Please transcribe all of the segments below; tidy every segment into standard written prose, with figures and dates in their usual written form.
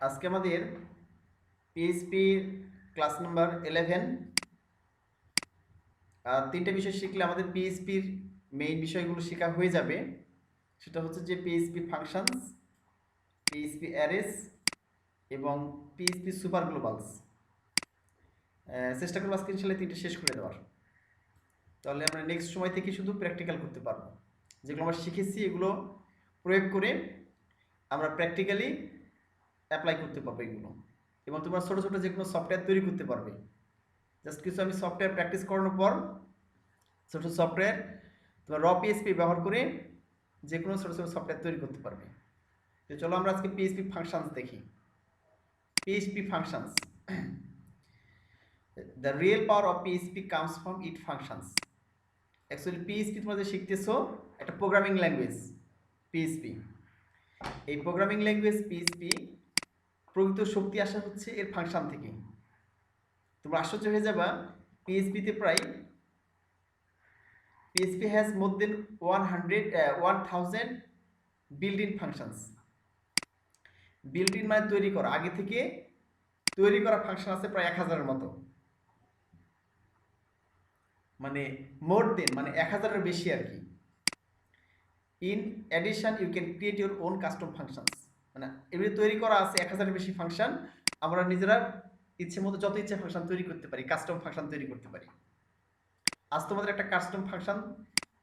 আজকে আমাদের PHP class number 11 তিনটে বিষয় শিখলে আমাদের পিএইচপির মেইন বিষয়গুলো শেখা হয়ে যাবে। সেটা হচ্ছে যে পিএইচপি ফাংশনস, পিএইচপি অ্যারেস এবং পিএইচপি সুপার গ্লোবালস। চেষ্টা করবো আজকে ইনশাল্লাহ তিনটে শেষ করে দেওয়ার। তাহলে আমরা নেক্সট সময় থেকে শুধু প্র্যাকটিক্যাল করতে পারবো। যেগুলো আমরা শিখেছি এগুলো প্রয়োগ করে আমরা প্র্যাকটিক্যালি অ্যাপ্লাই করতে পারবো এগুলো, এবং তোমরা ছোটো ছোটো যে কোনো সফটওয়্যার তৈরি করতে পারবে। জাস্ট কিছু আমি সফটওয়্যার প্র্যাকটিস করানোর পর ছোটো সফটওয়্যার তোমার র পিএইচপি ব্যবহার করে যে কোনো ছোটো ছোটো সফটওয়্যার তৈরি করতে পারবে। তো চলো আমরা আজকে পিএইচপি ফাংশনস দেখি। PHP functions, the real power of PHP comes from it functions. Actually PHP তোমরা যে শিখতেছো একটা প্রোগ্রামিং ল্যাঙ্গুয়েজ পিএইচপি। এই প্রোগ্রামিং ল্যাঙ্গুয়েজ পিএইচপি প্রকৃত শক্তি আসা হচ্ছে এর ফাংশন থেকে। তোমরা আশ্চর্য হয়ে যাবা, পিএইচপিতে প্রায় PHP has more than 1000 built-in functions. built-in মানে তৈরি করা, আগে থেকে তৈরি করা ফাংশন আছে প্রায় 1000-এর মতো। মানে মোর দেন মানে 1000-এর বেশি আর কি। In addition you can create your own custom functions. মানে এমনি তৈরি করা আছে 1000-এর বেশি ফাংশন, আমরা নিজেরা ইচ্ছে মতো যত ইচ্ছে ফাংশন তৈরি করতে পারি, কাস্টম ফাংশন তৈরি করতে পারি। আজ তোমাদের একটা কাস্টম ফাংশন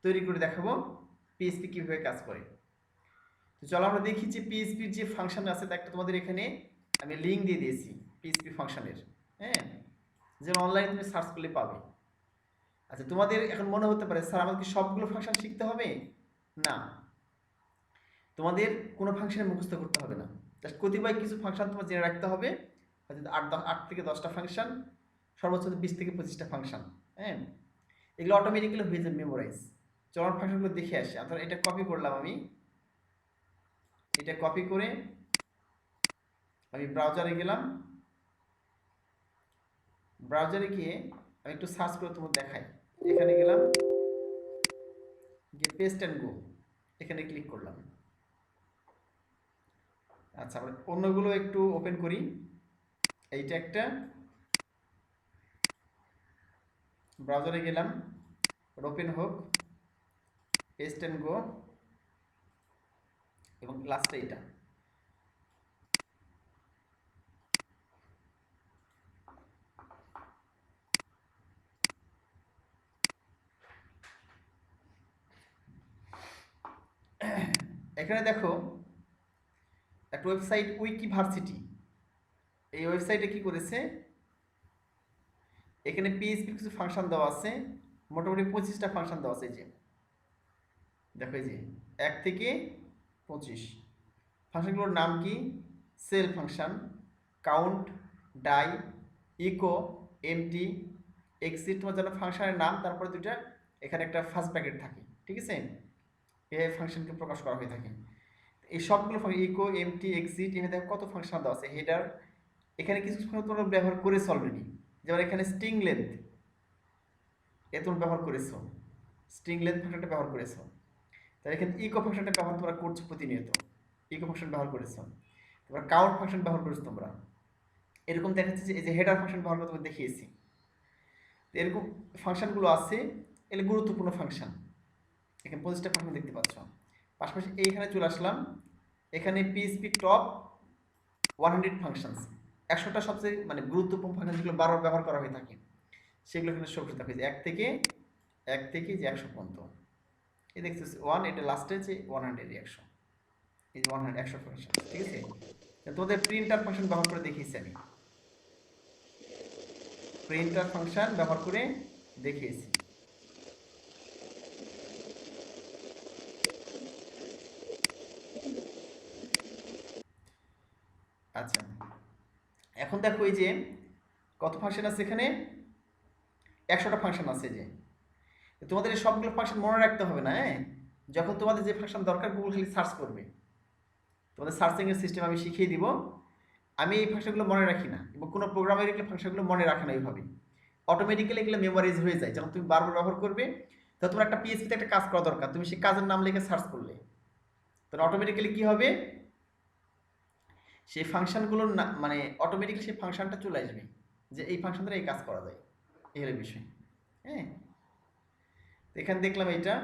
তৈরি করে দেখাবো পিএইচপি কীভাবে কাজ করে। তো চলো আমরা দেখি যে পিএইচপির যে ফাংশন আছে তা একটা তোমাদের এখানে আমি লিঙ্ক দিয়ে দিয়েছি পিএইচপি ফাংশনের। হ্যাঁ, যেন অনলাইনে তুমি সার্চ করলে পাবে। আচ্ছা, তোমাদের এখন মনে হতে পারে স্যার আমাকে সবগুলো ফাংশন শিখতে হবে? না, তোমাদের কোনো ফাংশনে মুখস্থ করতে হবে না। জাস্ট কতিপয় কিছু ফাংশন তোমার জেনে রাখতে হবে, হয়তো 8 থেকে 10টা ফাংশন, সর্বোচ্চ 20 থেকে 25টা ফাংশন। হ্যাঁ, এগুলো অটোমেটিক্যালি হয়ে যাবে মেমোরাইজ। চলো ফাংশনগুলো দেখে আসি। অর্থাৎ এটা কপি করলাম আমি, এটা কপি করে আমি ব্রাউজারে গেলাম। ব্রাউজারে গিয়ে আমি একটু সার্চ করে তোমার দেখাই। এখানে গেলাম, গিয়ে পেস্ট অ্যান্ড গো, এখানে ক্লিক করলাম। আচ্ছা, আমরা অন্যগুলো একটু ওপেন করি। এইটা একটা, ব্রাউজারে গেলাম, ওপেন হোক, পেস্ট অ্যান্ড গো, এবং লাস্টে এইটা। এখানে দেখো একটা ওয়েবসাইট উইকিভার্সিটি। এই ওয়েবসাইটে কি করেছে, এখানে পিএইচপি কিছু ফাংশন দেওয়া আছে, মোটামুটি 25টা ফাংশন দেওয়া আছে। এই যে দেখো, এই যে 1 থেকে 25 ফাংশনগুলোর নাম কি? Sell function, count, die, eco, MT, exit, তোমার যেন ফাংশনের নাম, তারপরে দুইটা এখানে একটা ফার্স্ট ব্র্যাকেট থাকে। ঠিক আছে, এই ফাংশনকে প্রকাশ করা হয়ে থাকে। এই সবগুলো ফাংশন ইকো, এমটি, এক্সিট, এখানে দেখো কত ফাংশন দেওয়া আছে। হেডার, এখানে কিছু ফাংশন তোমরা ব্যবহার করেছো অলরেডি, যেমন এখানে স্ট্রিং লেন্থ, এ তোমরা ব্যবহার করেছো, স্ট্রিং লেন্থ ফাংশনটা ব্যবহার করেছো। তাহলে এখানে ইকো ফাংশনটা ব্যবহার তোমরা করছো প্রতিনিয়ত, ইকো ফাংশন ব্যবহার করেছো। তোমরা কাউন্ট ফাংশন ব্যবহার করেছো তোমরা। এরকম দেখাচ্ছে যে এই যে হেডার ফাংশন ব্যবহার করে তোমাকে দেখিয়েছি। এরকম ফাংশনগুলো আছে, এগুলো গুরুত্বপূর্ণ ফাংশন। এখানে 25টা ফাংশন দেখতে পাচ্ছ। পাশাপাশি এইখানে চলে আসলাম, এখানে পিএইচপি টপ 100 ফাংশনস, 100টা সবচেয়ে মানে গুরুত্বপূর্ণ ফাংশন যেগুলো বারবার ব্যবহার করা হয়ে থাকে, সেগুলো এখানে শো করতে হবে। 1 থেকে যে 100 পর্যন্ত। এই দেখতেছি 1, এটা লাস্টে যে 100, 100, এই যে 100 100 ফাংশন। ঠিক আছে, তোমাদের প্রিন্টার ফাংশন ব্যবহার করে দেখিয়েছি আমি, প্রিন্টার ফাংশন ব্যবহার করে দেখিয়েছি। আচ্ছা, এখন দেখো এই যে কত ফাংশন আছে এখানে, 100টা ফাংশন আছে। যে তোমাদের এই সবগুলো ফাংশন মনে রাখতে হবে না। হ্যাঁ, যখন তোমাদের যে ফাংশন দরকার গুগল খালি সার্চ করবে, তোমাদের সার্চিংয়ের সিস্টেম আমি শিখিয়ে দিব। আমি এই ফাংশনগুলো মনে রাখি না, এবং কোনো প্রোগ্রামের এগুলো ফাংশনগুলো মনে রাখে না এইভাবে, অটোমেটিক্যালি এগুলো মেমোরাইজ হয়ে যায়। যখন তুমি বারবার ব্যবহার করবে, তো তোমার একটা পিএইচপিতে একটা কাজ করা দরকার, তুমি সেই কাজের নাম লিখে সার্চ করলে, তখন অটোমেটিক্যালি কী হবে, সেই ফাংশনগুলোর না মানে অটোমেটিক্যালি সেই ফাংশনটা চলে আসবে যে এই ফাংশন দ্বারা এই কাজ করা যায়, এই হলো বিষয়। হ্যাঁ, এখানে দেখলাম এইটা।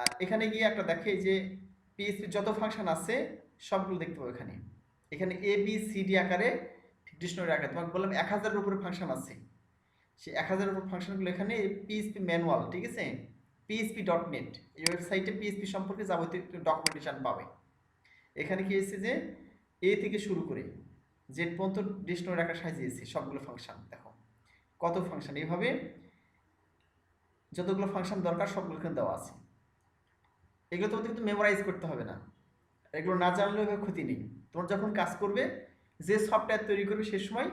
আর এখানে গিয়ে একটা দেখে যে পিএইচপি যত ফাংশন আছে সবগুলো দেখতে পাবো এখানে। এখানে এ বি সি ডি আকারে ডিকশনারি আকারে তোমাকে বললাম 1000-এর উপরে ফাংশন আছে। সেই 1000-এর উপর ফাংশনগুলো এখানে পিএইচপি ম্যানুয়াল, ঠিক আছে, php.net এই ওয়েবসাইটে পিএইচপি সম্পর্কে যাবতীয় ডকুমেন্টেশন পাবে। এখানে কি হয়েছে যে এ থেকে শুরু করে জেড পর্যন্ত ডিকশনারি আকারে সাজিয়েছি সবগুলো ফাংশন। দেখো কত ফাংশন, এইভাবে যতগুলো ফাংশন দরকার সবগুলো এখানে দেওয়া আছে। এগুলো তোমাদের কিন্তু মেমোরাইজ করতে হবে না, এগুলো না জানলেও ক্ষতি নেই। তোমার যখন কাজ করবে, যে সফটওয়্যার তৈরি করবে সে সময়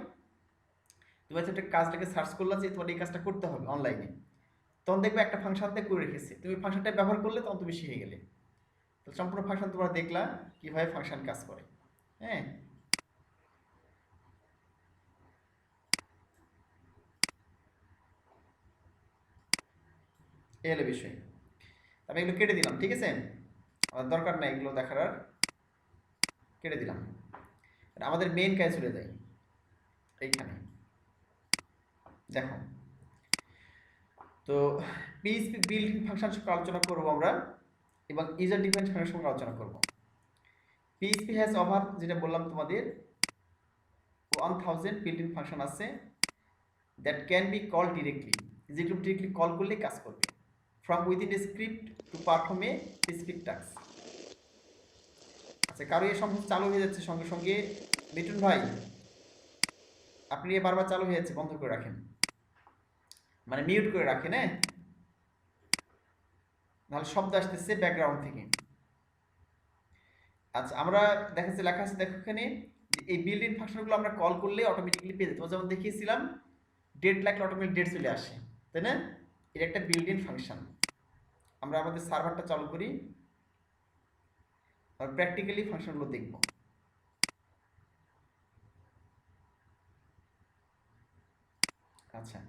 তুমি একটা কাজটাকে সার্চ করলা যে তোমার এই কাজটা করতে হবে অনলাইনে, তখন দেখবে একটা ফাংশনতে করে রেখেছে, তুমি ফাংশনটা ব্যবহার করলে তখন তুমি শিখে গেলে। তো সম্পূর্ণ ফাংশন তোমরা দেখলা কিভাবে ফাংশন কাজ করে। হ্যাঁ, এই হলো বিষয়। আমি এগুলো কেটে দিলাম, ঠিক আছে, আমার দরকার নাই এগুলো দেখার, আর কেটে দিলাম। আমাদের মেইন কাজ চলে যাই এইখানে। দেখো তো পিএইচপি বিল্ট ইন ফাংশন সম্পর্কে আলোচনা করব আমরা, এবং ইউজার ডিফাইন্ড ফাংশন সম্পর্কে আলোচনা করব। পিএইচপি হ্যাজ ওভার, যেটা বললাম তোমাদের 1000 বিল্ট ইন ফাংশন আছে that can be call directly, যেগুলো ডিরেক্টলি কল করলে কাজ করবে, from within a script to perform a specific task. আচ্ছা, কারো এই সম্ভব চালু হয়ে যাচ্ছে সঙ্গে সঙ্গে, মিঠুন ভাই আপনি বারবার চালু হয়ে যাচ্ছে, বন্ধ করে রাখেন, মানে মিউট করে রাখেন, হ্যাঁ, নাহলে শব্দ আসতেছে ব্যাকগ্রাউন্ড থেকে। আচ্ছা, আমরা দেখাচ্ছি লেখা আছে, দেখো এখানে এই বিল্ট ইন ফাংশনগুলো আমরা কল করলে অটোমেটিক্যালি পেয়ে যেত, যেমন দেখিয়েছিলাম ডেট লাগলে অটোমেটিক ডেট চলে আসে, তাই না? এটা একটা বিল্ট ইন ফাংশন। আমরা আমাদের সার্ভারটা চালু করি আর প্র্যাকটিক্যালি ফাংশনগুলো দেখব। আচ্ছা,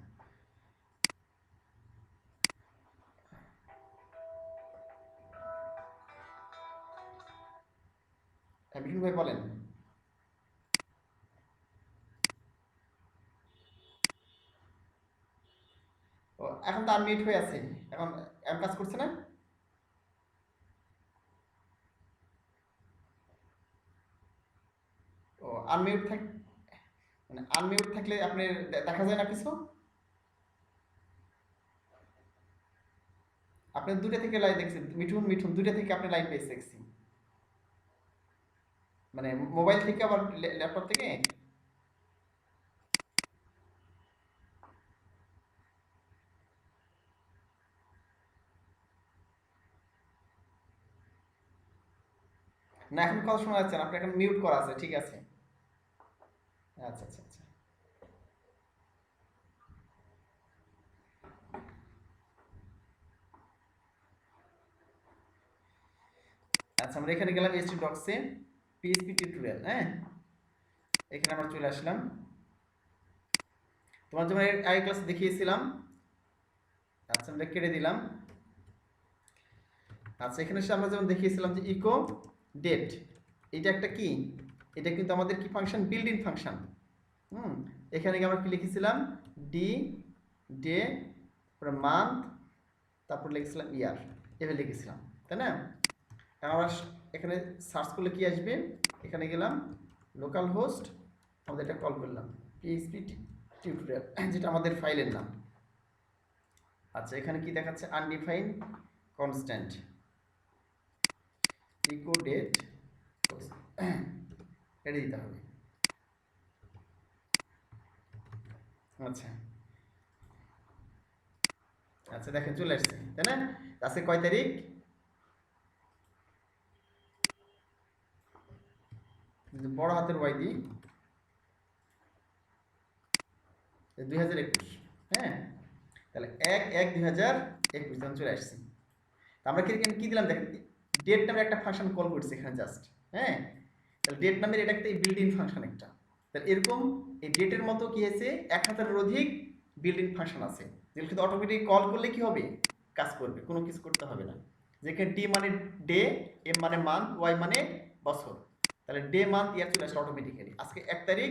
বিষ্ণু ভাই বলেন। ও এখন তো আনমিউট হয়ে আছে, এখন এখন কাজ করছে না? ও আনমিউট থাক, মানে আনমিউট থাকলে আপনি দেখা যায় না কিছু? আপনি দুটো থেকে লাইন দেখছেন, মিঠুন মিঠুন দুটো থেকে আপনি লাইন পেয়েছে দেখছি, মানে মোবাইল থেকে আবার ল্যাপটপ থেকে। না এখন কথা শোনা যাচ্ছে না, আপনার এখন মিউট করা আছে, ঠিক আছে। আচ্ছা আচ্ছা আচ্ছা, আচ্ছা আমরা এখানে গেলাম এইচটিএমএল ডক্সে পিএইচপি টিউটোরিয়াল। হ্যাঁ, এখানে আমরা চলে আসলাম। তোমার যেমন আগে ক্লাস দেখিয়েছিলাম, আচ্ছা আমরা কেটে দিলাম। আচ্ছা, এখানে এসে আমরা যেমন দেখিয়েছিলাম যে ইকো ডেট, এটা একটা কি, এটা কিন্তু আমাদের কি ফাংশন, বিল্ট ইন ফাংশন। এখানে আমরা কি লিখেছিলাম, ডি ডে, তারপরে মান্থ, তারপর লিখেছিলাম ইয়ার, এভাবে লিখেছিলাম, তাই না? আমরা এখানে সার্চ করলে কি আসবে, এখানে গেলাম লোকাল হোস্ট, আমাদের এটা কল করলাম পিএইচপি টিউটোরিয়াল, যেটা আমাদের ফাইলের নাম। আচ্ছা, এখানে কি দেখাচ্ছে, আনডিফাইন কনস্ট্যান্ট ইকো ডেট, এটা দিতে হবে। আচ্ছা আচ্ছা, দেখেন চলে আসছে, তাই না? আজকে কয় তারিখ, বড় হাতের ওয়াই দিই, 2021। হ্যাঁ, তাহলে 1/1/2021 তখন চলে আসছি। আমরা কি দিলাম দেখেন, ডেট নামের একটা ফাংশন কল করছি এখানে জাস্ট। হ্যাঁ, তাহলে ডেট নামের এটা একটা বিল্ট ইন ফাংশন একটা। তাহলে এরকম এই ডেটের মতো কি আছে 1000-এর অধিক বিল্ট ইন ফাংশন আছে, যেগুলো কিন্তু অটোমেটিক কল করলে কি হবে, কাজ করবে, কোনো কিছু করতে হবে না। যেখানে ডি মানে ডে, এম মানে মান্থ, ওয়াই মানে বছর, তাহলে ডে মান্থ ইয়ার চলে আসলো অটোমেটিক্যালি। আজকে 1 তারিখ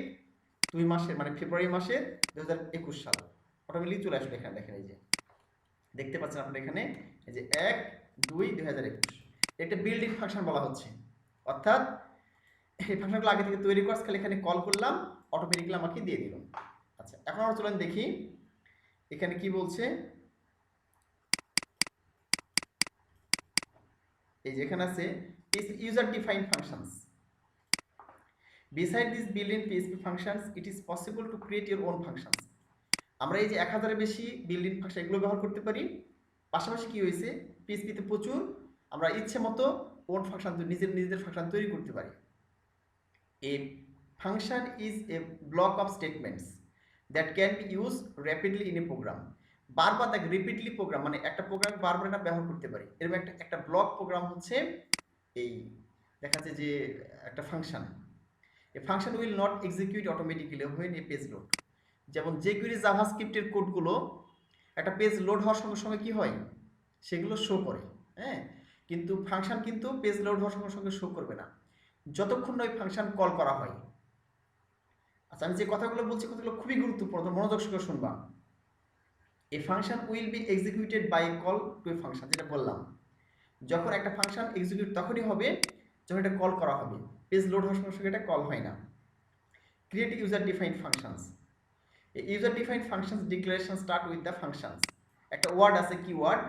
2 মাসের মানে ফেব্রুয়ারি মাসের 2021 সাল অটোমেটিক্যালি চলে আসলো এখানে। দেখেন এই যে দেখতে পাচ্ছেন আপনারা এখানে এই যে 1/2/2021 এটা বিল্ডিং ফাংশন বলা হচ্ছে। অর্থাৎ এই ফাংশনগুলো আগে থেকে তৈরি করে খালি এখানে কল করলাম অটোমেটিক্যালি আমাকে দিয়ে দিল। আচ্ছা এখন আমরা চলেন দেখি এখানে কি বলছে। এই যে এখানে আছে user defined functions. Beside these built-in PHP functions, it is possible to create your own functions. আমরা এই যে 1000 এর বেশি বিল্ট-ইন ফাংশন এগুলো ব্যবহার করতে পারি। পাশাপাশি কি হয়েছে PHP তে প্রচুর আমরা ইচ্ছে মতো ওন ফাংশন নিজেদের ফাংশন তৈরি করতে পারি। A function is a block of statements that can be used rapidly in a program. বারবার দেখ রিপিটলি প্রোগ্রাম মানে একটা প্রোগ্রাম বারবার এটা ব্যবহার করতে পারি। এরকম একটা ব্লক প্রোগ্রাম হচ্ছে এই দেখা যাচ্ছে যে একটা function. A function will not execute automatically when a page load. যেমন jQuery জাভাস্ক্রিপ্টের কোডগুলো একটা পেজ লোড হওয়ার সঙ্গে সঙ্গে কি হয় সেগুলো শো করে, হ্যাঁ, কিন্তু ফাংশন কিন্তু পেজ লোড হওয়ার সঙ্গে সঙ্গে শো করবে না যতক্ষণ না ওই ফাংশন কল করা হয়। আচ্ছা আমি যে কথাগুলো বলছি কথাগুলো খুবই গুরুত্বপূর্ণ, মনোযোগ সহকারে শুনবা। A function will be executed by call to a function, যেটা বললাম যখন একটা ফাংশন এক্সিকিউট তখনই হবে যখন এটা কল করা হবে, পেজ লোড হওয়ার সঙ্গে সঙ্গে এটা কল হয় না। Create user defined functions. User defined functions declaration start with the functions. একটা ওয়ার্ড আছে কিওয়ার্ড,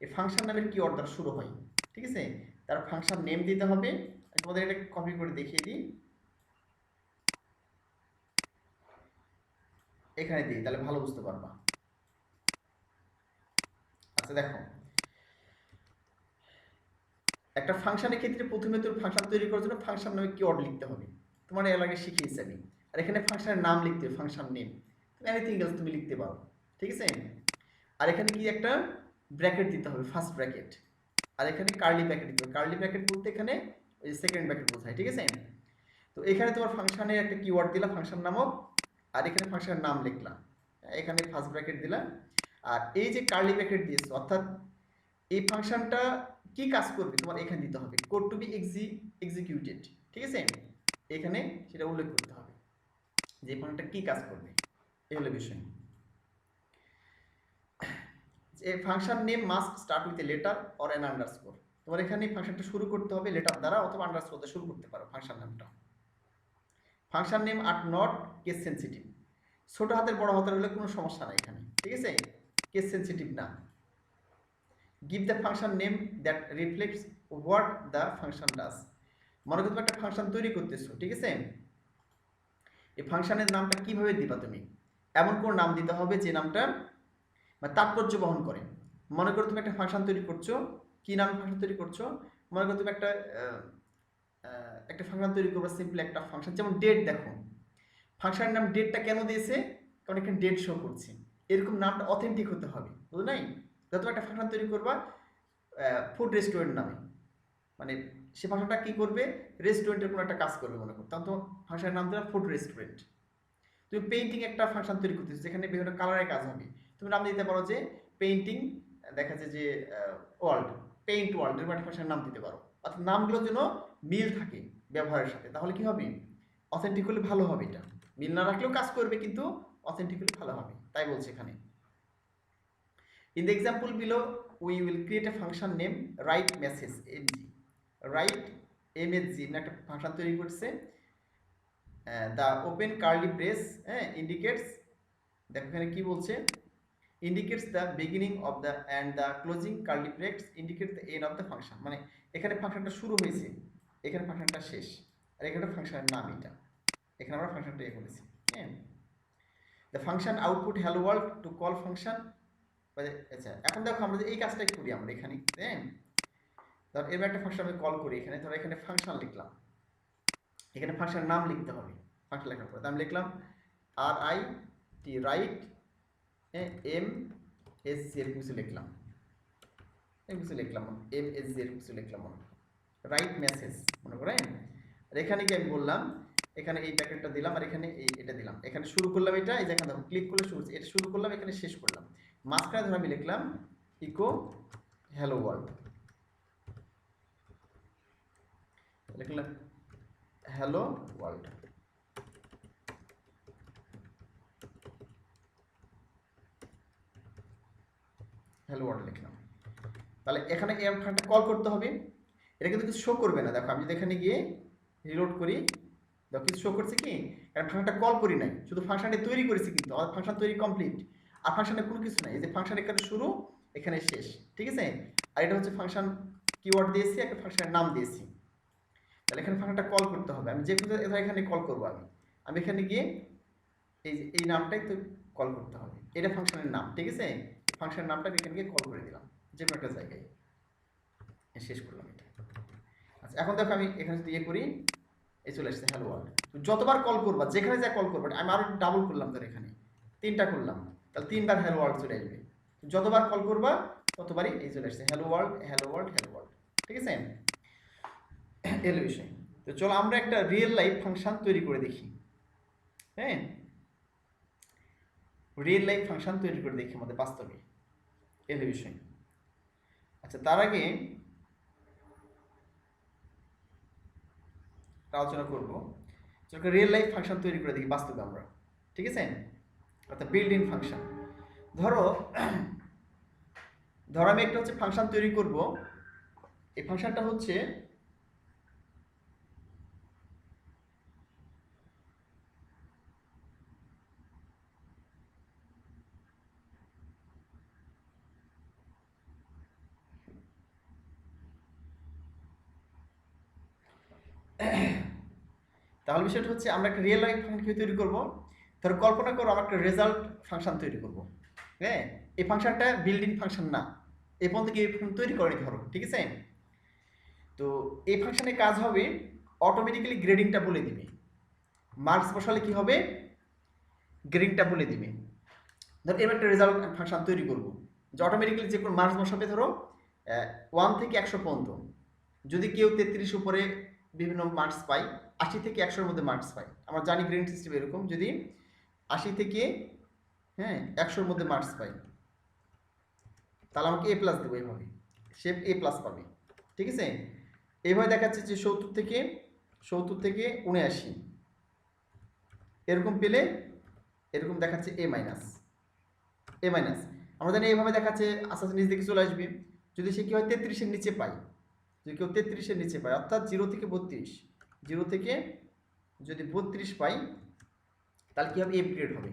এই ফাংশন নামের কিওয়ার্ড দ্বারা শুরু হয়, ঠিক আছে। তার ফাংশন নেম দিতে হবে। তোমাদের এটা কপি করে দেখিয়ে দিই, এখানে দিই তাহলে ভালো বুঝতে পারবা। আচ্ছা দেখো একটা ফাংশনের ক্ষেত্রে প্রথমে তোর ফাংশন তৈরি করার জন্য ফাংশন নামে কিওয়ার্ড লিখতে হবে, তোমার এর আগে শিখিয়েছি আমি। আর এখানে ফাংশনের নাম লিখতে হবে, ফাংশন নেম, তুমি এনিথিং এলস তুমি লিখতে পারো, ঠিক আছে। আর এখানে কি একটা ব্র্যাকেট দিতে হবে, ফার্স্ট ব্র্যাকেট, আর এখানে কার্লি ব্র্যাকেট দিতে হবে। কার্লি ব্র্যাকেট বলতে এখানে ওই সেকেন্ড ব্র্যাকেট বোঝায়, ঠিক আছে। তো এখানে তোমার ফাংশনের একটা কিওয়ার্ড দিলা ফাংশন নামক, আর এখানে ফাংশনের নাম লিখলাম, এখানে ফার্স্ট ব্র্যাকেট দিলাম, আর এই যে কার্লি ব্র্যাকেট দিয়েছো অর্থাৎ এই ফাংশনটা কি কাজ করবে তোমার এখানে দিতে হবে, কোড টু বি এক্সিকিউটেড, ঠিক আছে। এখানে সেটা উল্লেখ করতে হবে যে ফাংশনটা কি কাজ করবে, এই হলো বিষয়। A function name must start with a letter or an underscore. তোমার এখানে ফাংশনটা শুরু করতে হবে লেটার দ্বারা অথবা আন্ডারস্কোর দিয়ে শুরু করতে পারো ফাংশন নামটা। Function name are not case sensitive, ছোট হাতের বড় হাতের হলে কোনো সমস্যা নাই এখানে, ঠিক আছে, কেস সেনসিটিভ না। Give the function name that reflects what the function does. মনে করো তুমি একটা ফাংশন তৈরি করতেছো, ঠিক আছে, এই ফাংশনের নামটা কিভাবে দিবা তুমি, এমন কোন নাম দিতে হবে যে নামটা মানে তাৎপর্য বহন করে। মনে করো তুমি একটা ফাংশন তৈরি করছো, কি নাম ফাংশন তৈরি করছো, মনে করো তুমি একটা ফাংশন তৈরি করবো, সিম্পল একটা ফাংশন যেমন ডেট। দেখো ফাংশনের নাম ডেটটা কেন দিয়েছে, কারণ এখানে ডেট শো করছে, এরকম নামটা অথেন্টিক হতে হবে, বুঝলো নাই। যত একটা ফাংশন তৈরি করবা ফুড রেস্টুরেন্ট নামে, মানে সে ফাংশনটা কি করবে, রেস্টুরেন্টের কোনো একটা কাজ করবে মনে করো, তখন তো ফাংশনের নাম দেওয়া ফুড রেস্টুরেন্ট। তুমি পেইন্টিং একটা ফাংশন তৈরি করতেছো যেখানে বিভিন্ন কালারের কাজ হবে, তুমি নাম দিতে পারো যে পেইন্টিং, দেখা যাচ্ছে যে ওয়ার্ল্ড, পেইন্ট ওয়ার্ল্ড, এরকম একটা ফাংশনের নাম দিতে পারো। অর্থাৎ নামগুলো যেন মিল থাকে ব্যবহারের সাথে, তাহলে কি হবে, অথেন্টিক হলে ভালো হবে। এটা মিল না রাখলেও কাজ করবে কিন্তু অথেন্টিক হলে ভালো হবে, তাই বলছে এখানে। In the example below, we will create a function name write message mg. write msg একটা ফাংশন তৈরি করছে। the open curly brace indicates, দেখো এখানে কি বলছে, indicates the beginning of the and the closing curly braces indicate the end of the function। মানে এখানে ফাংশনটা শুরু হয়েছে, এখানে ফাংশনটা শেষ, আর এখানে ফাংশনের নাম এটা, এখানে আমরা ফাংশনটা বলেছি, হ্যাঁ। the function output hello world to call function। আচ্ছা এখন দেখো আমরা যে এই কাজটাই করি আমরা এখানে, হ্যাঁ, ধর এর একটা ফাংশন আমি কল করি এখানে, ধর এখানে ফাংশন লিখলাম, এখানে ফাংশনের নাম লিখতে হবে। ফাংশন লেখার পরে আমি লিখলাম আর I T write M S G এর কিছু লিখলাম, এম এস জি এর কিছু লিখলাম রাইট মেসেজ মনে করেন। আর এখানে কি আমি বললাম, এখানে এই প্যাকেটটা দিলাম, আর এখানে এটা দিলাম, এখানে শুরু করলাম এটা, এই যেখানে দেখো ক্লিক করলে শুরু হচ্ছে, এটা শুরু করলাম, এখানে শেষ করলাম, মাঝখানে ধরে আমি লিখলাম ইকো হ্যালো ওয়ার্ল্ড, লিখলাম হ্যালো ওয়ার্ল্ড। হ্যালো ওয়ার্ল্ড লিখলাম। তাহলে এখানে এই ফাংশনটা কল করতে হবে। এটা কিন্তু কিছু শো করবে না। দেখো আমি যদি এখানে গিয়ে রিলোড করি, দেখো কিছু শো করছে কি, কারণ ফাংশনটা কল করি নাই, শুধু ফাংশনটা তৈরি করেছি, কিন্তু আমার ফাংশন তৈরি কমপ্লিট। আর ফাংশনে কোনো কিছু নাই, এই যে ফাংশন এখানে শুরু, এখানে শেষ, ঠিক আছে। আর এটা হচ্ছে ফাংশন কিওয়ার্ড দিয়েছি, একটা ফাংশনের নাম দিয়েছি। তাহলে এখানে ফাংশনটা কল করতে হবে। আমি যে কোনো এখানে কল করবো, আমি এখানে গিয়ে এই যে এই নামটাই তো কল করতে হবে, এটা ফাংশনের নাম, ঠিক আছে। ফাংশনের নামটা এখানে গিয়ে কল করে দিলাম যে কোনো একটা জায়গায়, শেষ করলাম এটা। আচ্ছা এখন দেখো আমি এখানে যদি ইয়ে করি, এই চলে আসছে হ্যালো ওয়ার্ল্ড। যতবার কল করবা, যেখানে যা কল করবা, আমি আরো ডাবল করলাম, ধর এখানে 3টা করলাম, তাহলে 3বার হ্যালো ওয়ার্ল্ড চলে আসবে। যতবার কল করবা ততবারই এই চলে আসছে hello world, hello world, hello world, ঠিক আছে। এর বিষয়। তো চলো আমরা একটা রিয়েল লাইফ ফাংশন তৈরি করে দেখি। হ্যাঁ, রিয়েল লাইফ ফাংশন তৈরি করে দেখি আমাদের বাস্তবে, এর বিষয়। আচ্ছা তার আগে আলোচনা করবো রিয়েল লাইফ ফাংশন তৈরি করে দেখি বাস্তবে আমরা, ঠিক আছে। অর্থাৎ বিল্ড ইন ফাংশন। ধরো আমি একটা হচ্ছে ফাংশন তৈরি করব। এই ফাংশনটা হচ্ছে তাহলে বিষয়টা হচ্ছে আমরা একটা রিয়েল লাইফ ফাংশন তৈরি করব। ধরো কল্পনা করো আমরা একটা রেজাল্ট ফাংশন তৈরি করব। হ্যাঁ, এই ফাংশনটা বিল্ড ইন ফাংশন না, এই পর্যন্ত কি তৈরি করেনি ধরো, ঠিক আছে। তো এই ফাংশনের কাজ হবে অটোমেটিক্যালি গ্রেডিংটা বলে দিবে। মার্কস বসালে কি হবে, গ্রেডিংটা বলে দিবে। ধরো এবার একটা রেজাল্ট ফাংশন তৈরি করব, যে অটোমেটিক্যালি যে কোনো মার্কস বসাবে, ধরো 1 থেকে 100 পর্যন্ত। যদি কেউ 33 উপরে বিভিন্ন মার্কস পায়, 80 থেকে 100-এর মধ্যে মার্কস পায়, আমরা জানি গ্রেডিং সিস্টেম এরকম, যদি 80 থেকে 100-এর মধ্যে মার্কস পাই, তাহলে আমাকে এ প্লাস দেবো, এইভাবে সে এ প্লাস পাবে, ঠিক আছে। এইভাবে দেখাচ্ছে যে 70 থেকে 79 এরকম পেলে এরকম দেখাচ্ছে এ মাইনাস। আমরা জানি এইভাবে দেখাচ্ছে, আস্তে আস্তে নিচ দিকে চলে আসবে। যদি সে কি হয় 33-এর নিচে পায়, যদি কেউ 33-এর নিচে পায়, অর্থাৎ 0 থেকে 32, 0 থেকে যদি 32 পাই, তাহলে কি হবে, এফ গ্রেড হবে,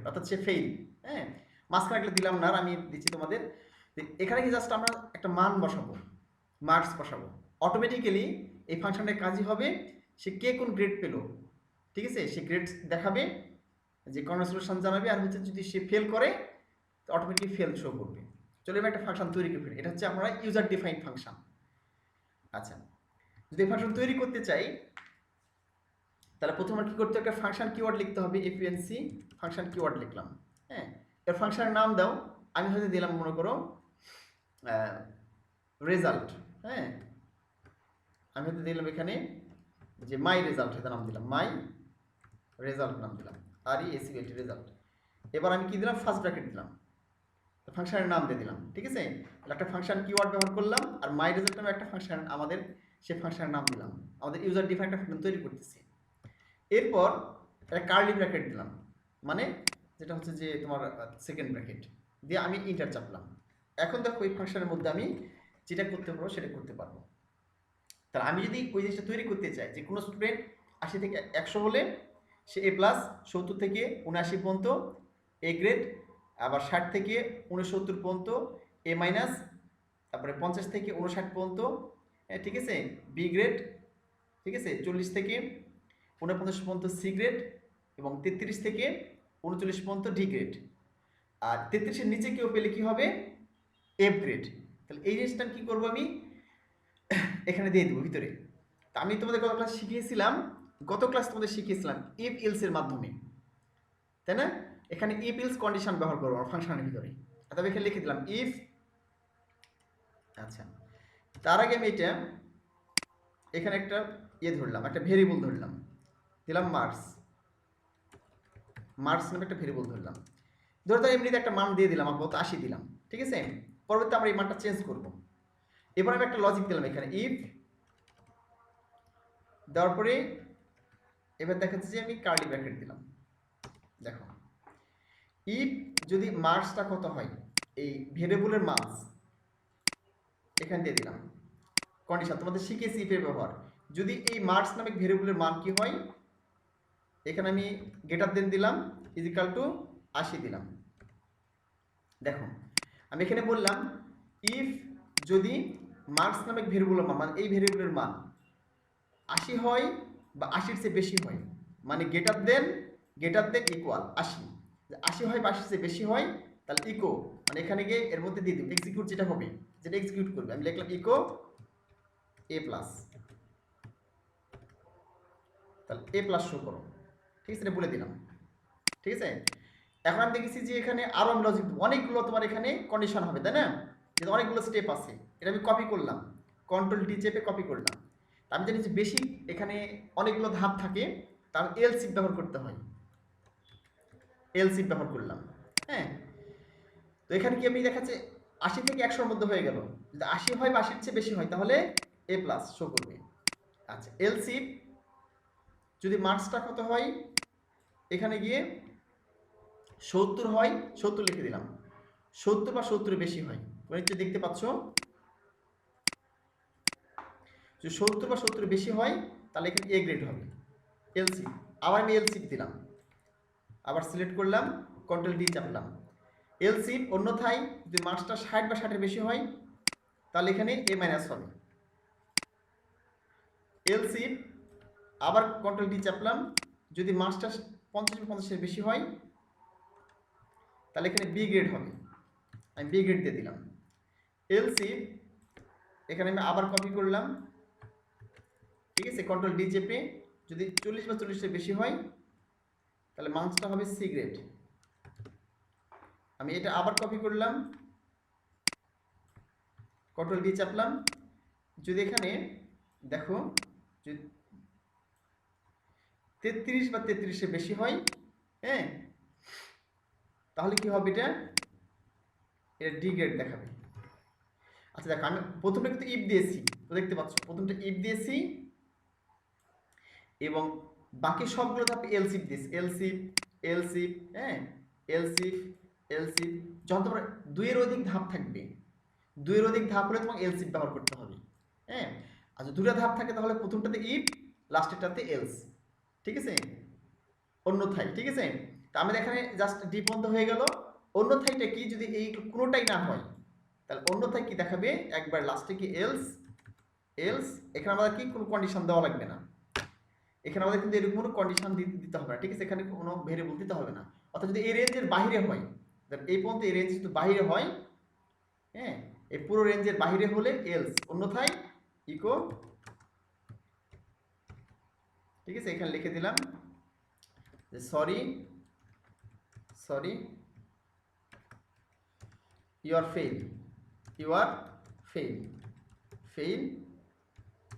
অর্থাৎ সে ফেইল। হ্যাঁ, মাঝখানে একটা দিলাম না, আমি দিচ্ছি তোমাদের। এখানে কি জাস্ট আমরা একটা মান বসাবো, মার্কস বসাবো। অটোমেটিক্যালি এই ফাংশনটার কাজই হবে সে কে কোন গ্রেড পেলো, ঠিক আছে, সে গ্রেড দেখাবে, যে কনগ্রাচুলেশন জানাবে। আর হচ্ছে যদি সে ফেল করে তো অটোমেটিক্যালি ফেল শো করবে। চলো এবার একটা ফাংশন তৈরি করে ফেলি, এটা হচ্ছে আমরা ইউজার ডিফাইন্ড ফাংশন। আচ্ছা, যদি ফাংশন তৈরি করতে চাই, তাহলে প্রথমে কি করতে হবে, একটা ফাংশন কিওয়ার্ড লিখতে হবে। এফএনসি ফাংশন কিওয়ার্ড লিখলাম। হ্যাঁ, এর ফাংশনের নাম দাও। আমি হয়তো দিলাম, মনে করো রেজাল্ট। হ্যাঁ, আমি হয়তো দিলাম এখানে যে মাই রেজাল্ট, এটা নাম দিলাম মাই রেজাল্ট, নাম দিলাম RESULT রেজাল্ট। এবার আমি কি দিলাম, ফার্স্ট ব্র্যাকেট দিলাম, ফাংশনের নাম দিয়ে দিলাম, ঠিক আছে। একটা ফাংশন কিওয়ার্ড ব্যবহার করলাম, আর মাই রেজাল্ট নামে একটা ফাংশন আমাদের, সে ফাংশনের নাম দিলাম। আমাদের ইউজার ডিফাইন্ড একটা ফাংশন তৈরি করতেছি। এরপর একটা কার্লি ব্র্যাকেট দিলাম, মানে যেটা হচ্ছে যে তোমার সেকেন্ড ব্র্যাকেট দিয়ে আমি ইন্টার চাপলাম। এখন দেখো এই ফাংশনের মধ্যে আমি যেটা করতে পারবো সেটা করতে পারবো। তাহলে আমি যদি ওই জিনিসটা তৈরি করতে চাই, যে কোনো স্টুডেন্ট 80 থেকে 100 হলে সে এ প্লাস, 70 থেকে 79 পর্যন্ত এ গ্রেড, আবার 60 থেকে 69 পর্যন্ত এ মাইনাস, তারপরে 50 থেকে 59 পর্যন্ত, ঠিক আছে, বি গ্রেড, ঠিক আছে, 40 থেকে 49 পর্যন্ত সি গ্রেড, এবং 33 থেকে 39 পর্যন্ত ডি গ্রেড। আর 33-এর নিচে কেউ পেলে কি হবে, এফ গ্রেড। তাহলে এই জিনিসটা কি করবো, আমি এখানে দিয়ে দেবো ভিতরে। তা আমি তোমাদের গত ক্লাস শিখিয়েছিলাম, ইফ এলস এর মাধ্যমে, তাই না। এখানে ইফ এলস কন্ডিশন ব্যবহার করবো ফাংশনের ভিতরে। তবে এখানে লিখে দিলাম ইফ। আচ্ছা, তার আগে আমি এটা এখানে একটা ধরলাম, একটা ভেরিয়েবল ধরলাম, দিলাম মার্কস নামে একটা ভেরিয়েবল ধরলাম। ধরো তার এমনিতে একটা মান দিয়ে দিলাম, আপাতত 80 দিলাম, ঠিক আছে। পরবর্তীতে আমরা এই মানটা চেঞ্জ করব। এবার আমি একটা লজিক দিলাম এখানে, ইফ দেওয়ার পরে এবার দেখাচ্ছে যে আমি কার্লি ব্র্যাকেট দিলাম। দেখো ইফ যদি মার্কসটা কত হয়, এই ভেরিয়েবলের মার্কস এখানে দিয়ে দিলাম। কন্ডিশন তোমাদের শিখেছি ইফের ব্যবহার। যদি এই মার্কস নামে ভেরিয়েবলের মান কি হয়, এখানে আমি গ্রেটার দেন দিলাম ইজিক্যাল টু 80 দিলাম। দেখো আমি এখানে বললাম ইফ যদি মার্কস নামে ভেরিয়েবলের মান, মানে এই ভেরিয়েবলের মান 80 হয় বা 80-র চেয়ে বেশি হয়, মানে গ্রেটার দেন ইকুয়াল 80, 80 হয় বা 80-র চেয়ে বেশি হয়, তাহলে ইকো মানে এখানে গিয়ে এর মধ্যে দিয়ে দিব এক্সিকিউট যেটা হবে, যেটা এক্সিকিউট করবে, আমি লিখলাম ইকো এ প্লাস, তাহলে এ প্লাস শো করো। ঠিক আছে, এটা বলে দিলাম। ঠিক আছে, এখন আমি দেখেছি যে এখানে আরো আমি লজিক অনেকগুলো তোমার এখানে কন্ডিশন হবে, তাই না? যে অনেকগুলো স্টেপ আছে, এটা আমি কপি করলাম, কন্ট্রোল ডি চেপে কপি করলাম। আমি জানি যে বেশি এখানে অনেকগুলো ধাপ থাকে, তার এলসি ব্যবহার করতে হয়, এলসি ব্যবহার করলাম। হ্যাঁ, তো এখানে কি আমি দেখাচ্ছে 80 থেকে 100-র মধ্যে হয়ে গেল, যদি 80 হয় বা 80-র চেয়ে বেশি হয় তাহলে এ প্লাস শো করবে। আচ্ছা, এলসি যদি মার্কসটা কত হয়, এখানে গিয়ে 70 হয়, 70 লিখে দিলাম। 70 বা 70-এর বেশি হয়, তোমরা নিশ্চয়ই দেখতে পাচ্ছ, যদি 70 বা 70-এর বেশি হয় তাহলে এখানে এ গ্রেড হবে। এলসি, আবার আমি এলসি দিলাম, আবার সিলেক্ট করলাম, কন্ট্রোল ডি চাপলাম। এলসি অন্যথায় যদি মার্কসটা 60 বা 60-এর বেশি হয় তাহলে এখানে এ মাইনাস হবে। এলসি আবার কন্ট্রোল ডি চাপলাম, যদি মার্কসটা 50 বা 50-এর বেশি হয় তাহলে এখানে বি গ্রেড হবে, আমি বি গ্রেড দিয়ে দিলাম। এলসি এখানে আমি আবার কপি করলাম, ঠিক আছে, কন্ট্রোল ডি চেপে যদি 40 বা 40-এর বেশি হয় তাহলে মার্কসটা হবে সি গ্রেড। আমি এটা আবার কপি করলাম, কন্ট্রোল ডি চাপলাম, যদি এখানে দেখো যদি 33 বা 33-এর বেশি হয়, হ্যাঁ, তাহলে কি হবে, এটা ডি গ্রেড দেখাবে। আচ্ছা দেখো আমি প্রথমটা কিন্তু ইফ দিয়েছি, তো দেখতে পাচ্ছ প্রথমটা ইফ দিয়েছি এবং বাকি সবগুলো ধাপে এলসিফ দিয়েছি, এলসিফ, হ্যাঁ, এলসিফ। যখন তোমার 2-এর অধিক ধাপ থাকবে, 2-এর অধিক ধাপ হলে তোমাকে এলসিফ ব্যবহার করতে হবে। হ্যাঁ, আচ্ছা 2টা ধাপ থাকে তাহলে প্রথমটাতে ইফ, লাস্টেরটাতে এলস। ঠিক আছে, অন্যথায়, ঠিক আছে, তো আমাদের এখানে জাস্ট ডি বন্ধ হয়ে গেল। অন্যথায়টা কি, যদি এই কোনোটাই না হয় তাহলে অন্যথায় কি দেখাবে, একবার লাস্টে কি এলস, এখানে আমাদের কি কোনো কন্ডিশন দেওয়া লাগবে না, এখানে আমাদের কিন্তু এরকম কোনো কন্ডিশন দিতে হবে না। ঠিক আছে, এখানে কোনো ভেরিয়েবল দিতে হবে না। অর্থাৎ যদি এই রেঞ্জের বাইরে হয়, এই পর্যন্ত এই রেঞ্জ যদি বাইরে হয়, হ্যাঁ, এই পুরো রেঞ্জের বাইরে হলে এলস, অন্যথায় ইকো। ঠিক আছে, এখানে লিখে দিলাম যে sorry you are fail,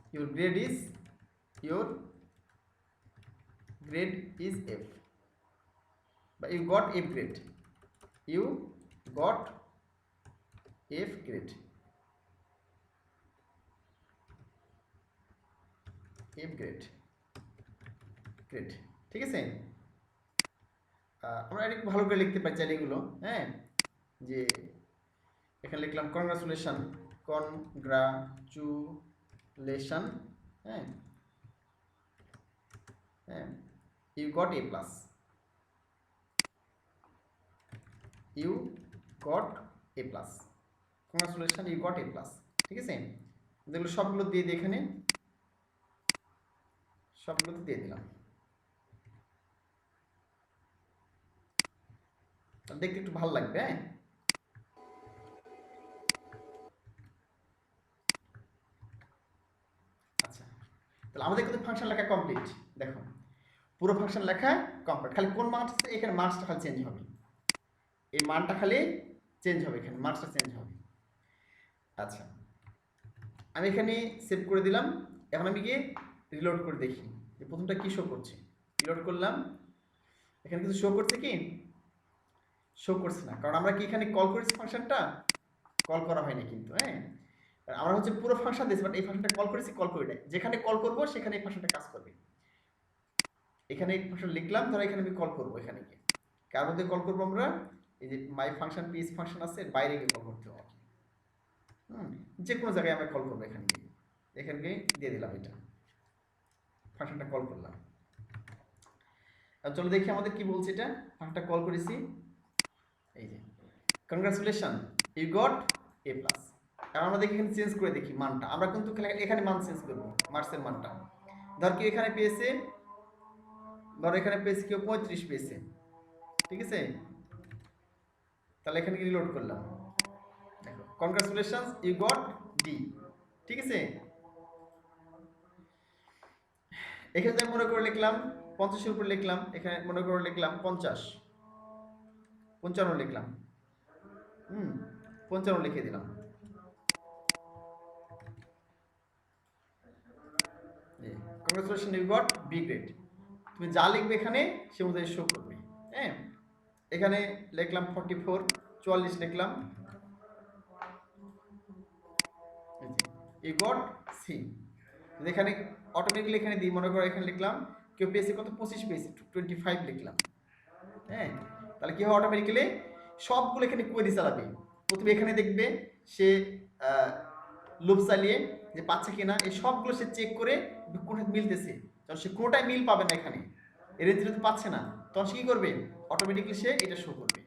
your grade is F, but you got F grade, grade. ঠিক আছে, আমরা একটু ভালো করে লিখতে পারি চাইলে এগুলো। হ্যাঁ, যে এখানে লিখলাম কনগ্রাচুলেশন, হ্যাঁ, you got A plus, congratulation, you got A plus. ঠিক আছে, এগুলো সবগুলো দিয়ে দিই, এখানে সবগুলোতে দিয়ে দিলাম, দেখতে একটু ভালো লাগবে। হ্যাঁ, আচ্ছা, তাহলে আমাদের কিন্তু ফাংশন লেখা কমপ্লিট। দেখো পুরো ফাংশন লেখা কমপ্লিট, খালি কোন মার্কস আছে এখানে, মার্কসটা খালি চেঞ্জ হবে, এই মানটা খালি চেঞ্জ হবে, এখানে মার্কসটা চেঞ্জ হবে। আচ্ছা, আমি এখানে সেভ করে দিলাম। এখন আমি গিয়ে রিলোড করে দেখি যে প্রথমটা কি শো করছে। রিলোড করলাম, এখানে কিছু শো করছে কি, শো করছে না, কারণ আমরা কি এখানে কল করেছি, ফাংশনটা কল করা হয়নি কিন্তু। হ্যাঁ, আমরা হচ্ছে পুরো ফাংশন দিয়েছি, বাট এই ফাংশনটা কল করেছি, কল করি নাই। যেখানে কল করব সেখানে এই ফাংশনটা কাজ করবে। এখানে এই ফাংশন লিখলাম, ধরো এখানে আমি কল করব, এখানে গিয়ে কার মধ্যে কল করব আমরা, এই যে মাই ফাংশন পিএস ফাংশন আছে, বাইরে গিয়ে কল করতে হবে। যে কোনো জায়গায় আমরা কল করবো, এখানে গিয়ে দিয়ে দিলাম, এটা ফাংশনটা কল করলাম। চলো দেখি আমাদের কি বলছে, এটা ফাংশনটা কল করেছি, এই যে congratulation you got A plus. এখন আমরা দেখি এখানে চেঞ্জ করে দেখি মানটা, আমরা কিন্তু এখানে মান চেঞ্জ করবো, মার্কসের মানটা। ধর কি এখানে পেয়েছে, ধর এখানে পেয়েছে কেউ 35 পেয়েছে, ঠিক আছে, তাহলে এখানে রিলোড করলাম, দেখো কংগ্রাচুলেশনস ইউ গট ডি, ঠিক আছে। এখানে আমি মনে করে লিখলাম 50-এর উপর লিখলাম, এখানে মনে করে লিখলাম 50, 55 লিখলাম, 55 লিখে দিলাম। Congratulation you got B grade. তুমি যা লিখবে এখানে সে অনুযায়ী শো করবে। হ্যাঁ, এখানে লিখলাম 44, 44 লিখলাম, ইউ গট সি। এখানে অটোমেটিক্যালি এখানে দিই, মনে করো এখানে লিখলাম কেউ পেয়েছে কত, 25 পেয়েছে, 25 লিখলাম। হ্যাঁ, তাহলে কি হবে, অটোমেটিক্যালি সবগুলো এখানে কোয়েরি চালাবে। প্রথমে এখানে দেখবে সে লুপ চালিয়ে যে পাচ্ছে কিনা, এই সবগুলো সে চেক করে কোনটা মিলতেছে। যখন সে কোনোটাই মিল পাবে না, এখানে এর যদি পাচ্ছে না, তখন সে কী করবে, অটোমেটিক্যালি সে এটা শো করবে,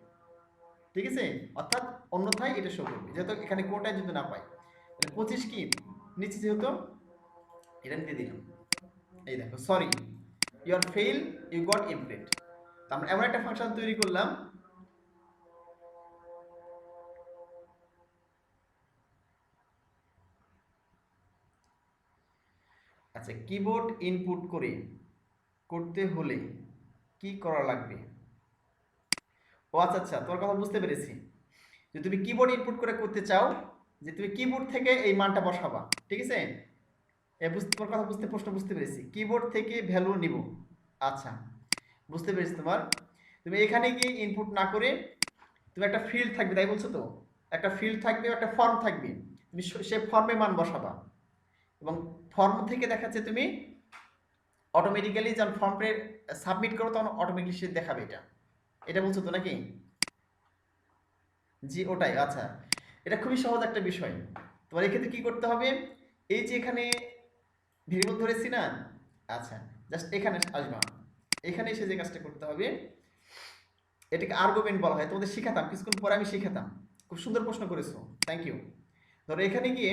ঠিক আছে। অর্থাৎ অন্যথায় এটা শো করবে, যেহেতু এখানে কোনোটাই যদি না পায়। 25 কি নিচে যেহেতু, এটা নিতে দিলাম। এই দেখো, sorry you are fail you got A grade. আমরা এমন একটা ফাংশন তৈরি করলাম, আচ্ছা, কিবোর্ড ইনপুট করতে হলে কি করা লাগবে? ও আচ্ছা আচ্ছা, তোমার কথা বুঝতে পেরেছি। যে তুমি কিবোর্ড ইনপুট করে করতে চাও, যে তুমি কিবোর্ড থেকে এই মানটা বসাবা, ঠিক আছে। তোমার কথা প্রশ্ন বুঝতে পেরেছি, কিবোর্ড থেকে ভ্যালু নিব। আচ্ছা, বুঝতে পেরেছি তোমার। তুমি এখানে গিয়ে ইনপুট না করে তুমি একটা ফিল্ড থাকবে, তাই বলছো তো, একটা ফিল্ড থাকবে, একটা ফর্ম থাকবে, তুমি সে ফর্মে মান বসাবা, এবং ফর্ম থেকে দেখাচ্ছে তুমি অটোমেটিক্যালি যখন ফর্মে সাবমিট করো তখন অটোমেটিক্যালি সে দেখাবে। এটা বলছো তো নাকি? জি ওটাই। আচ্ছা, এটা খুবই সহজ একটা বিষয়। তোমার এক্ষেত্রে কি করতে হবে, এই যে এখানে ভেরিয়েবল ধরেছি না, আচ্ছা জাস্ট এখানে আসবা, এখানে এসে যে কাজটা করতে হবে, এটাকে আর্গুমেন্ট বলা হয়, তোমাদের শিখাতাম কিছুক্ষণ পরে, আমি শিখাতাম। খুব সুন্দর প্রশ্ন করেছো, থ্যাংক ইউ। ধরো এখানে গিয়ে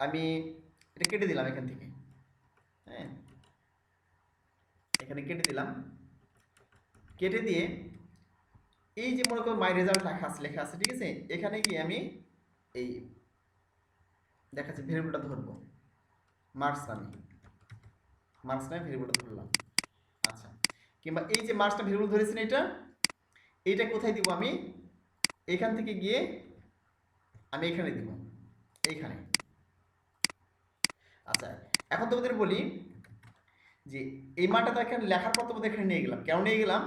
আমি এটা কেটে দিলাম এখান থেকে, হ্যাঁ এখানে কেটে দিলাম, কেটে দিয়ে এই যে মনে করো মাই রেজাল্ট লেখা আছে, ঠিক আছে, এখানে গিয়ে আমি এই দেখাচ্ছি ভেরিয়েবলটা ধরবো, মার্কস নামে ভেরিয়েবলটা ধরলাম। আচ্ছা, কিংবা এই যে মার্কসটা ভেরিয়েবল ধরেছি না, এইটা কোথায় দিব, আমি এখান থেকে গিয়ে আমি এখানে দিব, এইখানে। আচ্ছা, এখন তোমাদের বলি যে এই মানটা তো এখানে লেখার পর তোমাদের এখানে নিয়ে গেলাম, কেন নিয়ে গেলাম,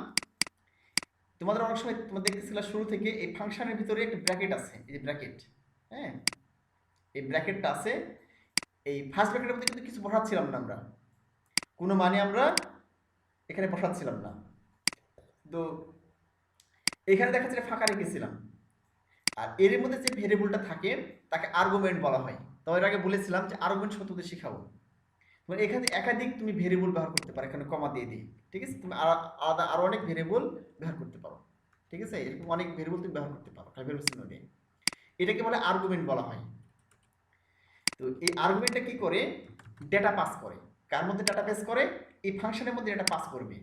তোমাদের অনেক সময় তোমরা দেখতেছিলা শুরু থেকে এই ফাংশনের ভিতরে একটা ব্র্যাকেট আছে, এই যে ব্র্যাকেট, হ্যাঁ এই ব্র্যাকেটটা আছে, এই ফার্স্ট ব্র্যাকেটের মধ্যে কিন্তু কিছু বসাচ্ছিলাম না আমরা, কোনো মানে আমরা এখানে বসাচ্ছিলাম না, তো এখানে দেখা যাচ্ছে ফাঁকা রেখেছিলাম। আর এর মধ্যে যে ভেরিয়েবলটা থাকে তাকে আর্গুমেন্ট বলা হয়। তো এর আগে বলেছিলাম যে আর্গুমেন্ট সত্যি শিখাবো। তোমার এখানে একাধিক তুমি ভেরিয়েবল ব্যবহার করতে পারো, এখানে কমা দিয়ে দিই, ঠিক আছে, তুমি আলাদা আরো অনেক ভেরিয়েবল ব্যবহার করতে পারো, ঠিক আছে, এরকম অনেক ভেরিয়েবল তুমি ব্যবহার করতে পারো ভেরিয়েবল চিহ্ন দিয়ে, এটাকে বলে আর্গুমেন্ট বলা হয়। তো এই আর্গুমেন্টটা কি করে, ডেটা পাস করে, কার মধ্যে ডেটা পাস করে, এই ফাংশনের মধ্যে ডেটা পাস করবে,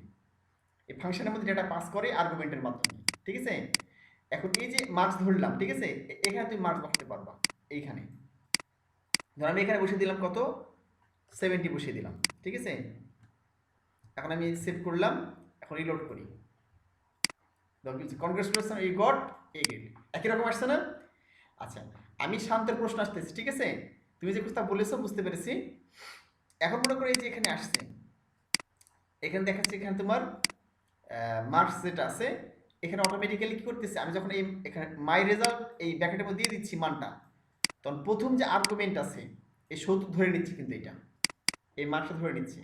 এই ফাংশনের মধ্যে ডেটা পাস করে আর্গুমেন্টের মাধ্যমে, ঠিক আছে। এখন এই যে মার্কস ধরলাম, ঠিক আছে, এখানে তুমি মার্কস বসাতে পারবা, এইখানে ধর আমি এখানে বসিয়ে দিলাম কত, 70 বসিয়ে দিলাম, ঠিক আছে। এখন আমি সেভ করলাম, এখন রিলোড করি, congratulation you got A grade, একই রকম আসছে না? আচ্ছা, আমি শান্তের প্রশ্ন আসতেছি, ঠিক আছে, তুমি যে কথা বলেছো বুঝতে পেরেছি। এখন মনে করো এই যে এখানে আসছে, এখানে দেখাচ্ছে এখানে তোমার মার্কস যেটা আছে, এখানে অটোমেটিক্যালি কি করতেছে, আমি যখন এই এখানে মাই রেজাল্ট এই ব্র্যাকেটের মধ্যে দিয়ে দিচ্ছি মানটা, তখন প্রথম যে আর্গুমেন্ট আছে এই 70 ধরে নিচ্ছি, কিন্তু এটা এই মার্কসটা ধরে নিচ্ছি,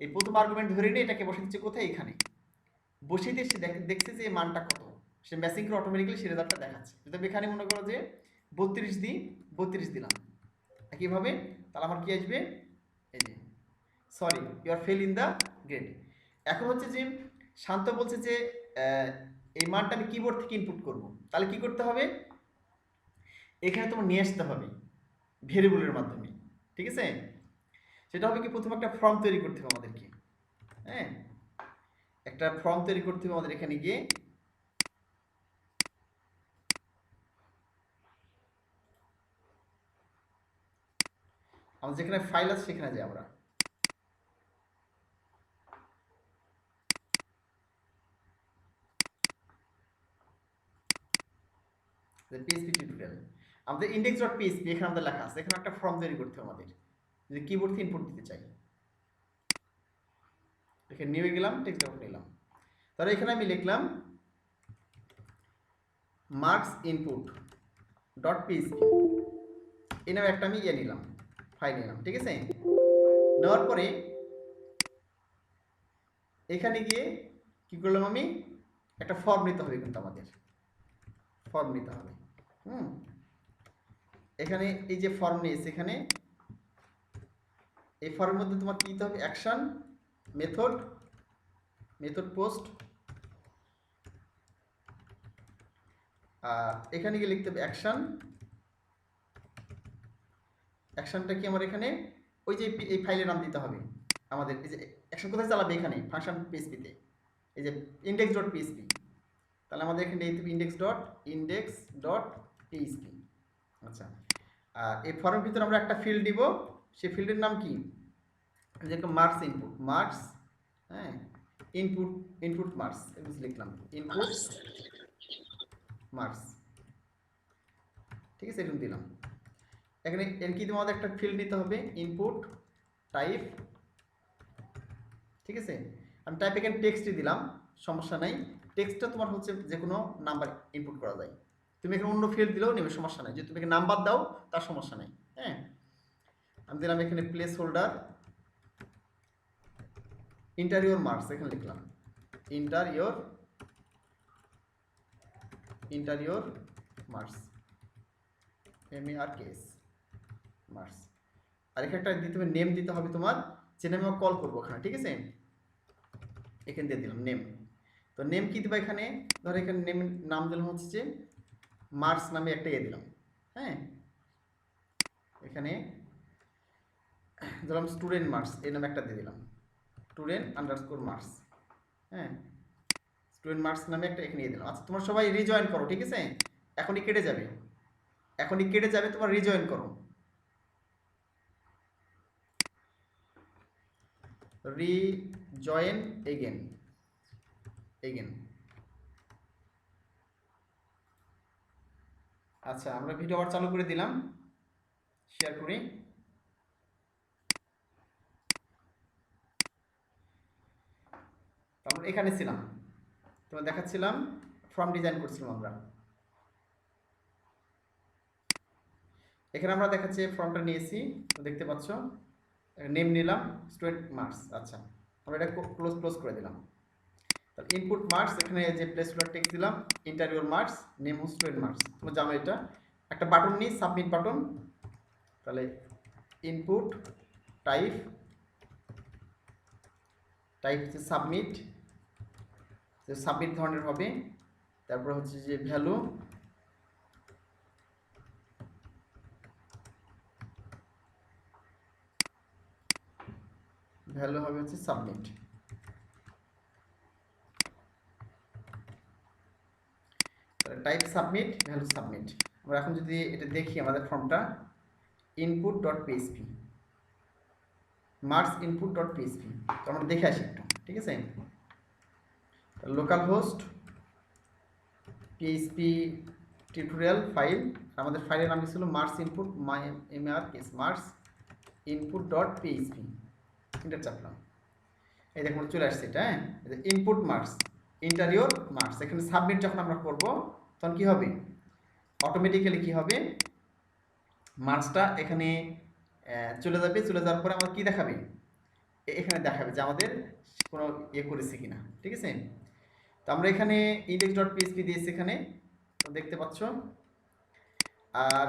এই প্রথম আর্গুমেন্ট ধরে নিয়ে এটাকে বসে দিচ্ছে কোথায়, এখানে বসিয়ে দিয়ে সে দেখছে যে এই মানটা কত, সে ম্যাচিং করে অটোমেটিক্যালি সে রেজাল্টটা দেখাচ্ছে। যদি আমি এখানে মনে করো যে 32 দিই, 32 দিলাম একইভাবে, তাহলে আমার কি আসবে, এই যে sorry you are fail in the grade. এখন হচ্ছে যে শান্ত বলছে যে এই মানটা আমি কিবোর্ড থেকে ইনপুট করব, তাহলে কি করতে হবে, এখানে তোমার নিয়ে আসতে হবে ভেরিয়েবলের মাধ্যমে, ঠিক আছে। সেটা হবে কি, প্রথমে একটা ফর্ম তৈরি করতে হবে আমাদেরকে, হ্যাঁ একটা ফর্ম তৈরি করতে হবে আমাদের। এখানে গিয়ে আমাদের যেখানে ফাইল আছে সেখানে যাই আমরা, পিএইচপি টিউটোরিয়াল আমাদের index.php, এখানে আমাদের লেখা আছে, এখানে একটা ফর্ম তৈরি করতে হবে আমাদের যদি কিবোর্ড থেকে ইনপুট দিতে চাই। এখানে নিয়ে গেলাম, টেক্সট আউট নিলাম, তাহলে এখানে আমি লিখলাম মার্কস ইনপুট ডট পিএইচপি, এই নামে একটা আমি নিলাম, ফাইল নিলাম, ঠিক আছে। নেওয়ার পরে এখানে গিয়ে কি করলাম, আমি একটা ফর্ম নিতে হবে, কিন্তু আমাদের ফর্ম নিতে হবে। এখানে এই যে ফর্ম নিয়েছে, এখানে এই ফর্মের মধ্যে তোমার কি দিতে হবে, অ্যাকশন, মেথড পোস্ট, এখানে গিয়ে লিখতে হবে অ্যাকশন। অ্যাকশনটা কি আমার এখানে ওই যে এই ফাইলের নাম দিতে হবে আমাদের। এই যে অ্যাকশন কোথায় চালাবে, এখানে ফাংশন পিএইচপিতে, এই যে index.php, তাহলে আমাদের এখানে দিতে হবে index.php। আচ্ছা, আর এই ফর্মের ভিতরে আমরা একটা ফিল্ড দিব, সেই ফিল্ডের নাম কি, যেরকম মার্কস ইনপুট, মার্কস, হ্যাঁ ইনপুট মার্কস লিখলাম, ইনপুট মার্কস, ঠিক আছে, এরকম দিলাম। এখানে এর কি তোমাদের একটা ফিল্ড নিতে হবে, ইনপুট টাইপ, ঠিক আছে। আমি টাইপ এখানে টেক্সটই দিলাম, সমস্যা নাই, টেক্সটটা তোমার হচ্ছে যে কোনো নাম্বার ইনপুট করা যায়, তুমি এখানে অন্য ফিল্ড দিলেও নেবে, সমস্যা নাই, যদি তুমি এখানে নাম্বার দাও তার সমস্যা নাই। হ্যাঁ, আমি দিলাম এখানে প্লেস হোল্ডার ইন্টারিয়র মার্কস, এখানে লিখলাম ইন্টারিয়র মার্কস, MARKS মার্কস। আর এখানে একটা দিতে হবে নেম, দিতে হবে তোমার যে নামে আমি কল করবো ওখানে, ঠিক আছে, এখানে দিয়ে দিলাম নেম। তো নেম কি দিবা, এখানে ধরো এখানে নেম নাম দিলাম হচ্ছে যে মার্কস নামে একটা দিলাম, হ্যাঁ এখানে ধরলাম স্টুডেন্ট মার্কস, এই নামে একটা দিয়ে দিলাম স্টুডেন্ট আন্ডারস্কোর মার্কস, হ্যাঁ স্টুডেন্ট মার্কস নামে একটা এখানে দিয়ে দিলাম। আচ্ছা, তোমরা সবাই রিজয়েন করো, ঠিক আছে, এখনই কেটে যাবে, তোমার রিজয়েন করো, রিজয়েন এগেন। আচ্ছা, আমরা ভিডিও আবার চালু করে দিলাম, শেয়ার করি। তারপর এখানে ছিলাম, তোমার দেখাচ্ছিলাম ফর্ম ডিজাইন করছিলাম আমরা, এখানে আমরা দেখাচ্ছি ফর্মটা নিয়েছি, দেখতে পাচ্ছ, নেম নিলাম স্টুডেন্ট মার্কস। আচ্ছা, আমরা এটা ক্লোজ করে দিলাম। তাহলে ইনপুট মার্কস, এখানে যে প্লেস হোল্ডার টেক্সট দিলাম, ইন্টারিয়র মার্কস, নেম হচ্ছে স্টুডেন্ট মার্কস। তোমরা জানো এটা, একটা বাটন নিই, সাবমিট বাটন, তাহলে ইনপুট টাইপ হচ্ছে সাবমিট, সাবমিট ধরনের হবে। তারপর হচ্ছে যে ভ্যালু, হবে হচ্ছে submit. Type submit, value submit. আমরা এখন যদি এটা দেখি আমাদের ফর্মটা, input.php, মার্কস input.php, তো আমরা দেখে আসি একটু, ঠিক আছে। Localhost PHP tutorial file, আমাদের ফাইলের নাম ছিল marks input, MARKS marks input.php, enter চাপলাম, এই দেখুন চলে আসছে এটা, হ্যাঁ ইনপুট মার্কস ইন্টারিয়র মার্কস। এখানে সাবমিট যখন আমরা করব তখন কি হবে, অটোমেটিক্যালি কি হবে, মার্কসটা এখানে চলে যাবে, চলে যাওয়ার পরে আমাদের কি দেখাবে, এখানে দেখাবে যে আমাদের কোনো ইয়ে করেছে কিনা, ঠিক আছে। তো আমরা এখানে index.php দিয়েছি এখানে, তো দেখতে পাচ্ছ। আর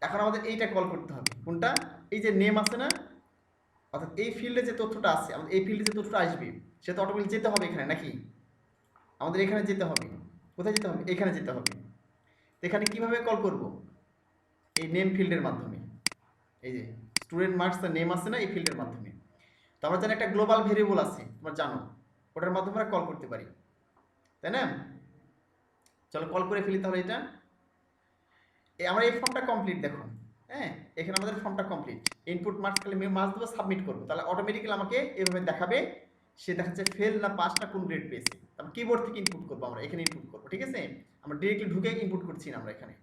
এখন আমাদের এইটা কল করতে হবে, কোনটা, এই যে নেম আছে না, অর্থাৎ এই ফিল্ডে যে তথ্যটা আছে, আমাদের এই ফিল্ডে যে তথ্যটা আসবে সে তো অটোমেটিক যেতে হবে এখানে, নাকি আমাদের এখানে যেতে হবে, কোথায় যেতে হবে, এখানে যেতে হবে। তো এখানে কিভাবে কল করব, এই নেম ফিল্ডের মাধ্যমে, এই যে স্টুডেন্ট মার্কস নেম আছে না, এই ফিল্ডের মাধ্যমে। তো আমরা জানি একটা গ্লোবাল ভেরিয়েবল আছে, তোমরা জানো, ওটার মাধ্যমে আমরা কল করতে পারি, তাই না। চলো কল করে ফেলি তাহলে এটা। আমরা এই ফর্মটা কমপ্লিট দেখো, হ্যাঁ এখানে আমাদের ফর্মটা কমপ্লিট। ইনপুট মার্কস খালি মার্কস দেবো, সাবমিট করবো, তাহলে অটোমেটিক্যালি আমাকে এভাবে দেখাবে সে দেখাচ্ছে ফেল না পাস না কোন গ্রেড পেয়েছে। তারপর কিবোর্ড থেকে ইনপুট করবো, আমরা এখানে ইনপুট করবো, ঠিক আছে। আমরা ডিরেক্টলি ঢুকে ইনপুট করছি না, আমরা এখানে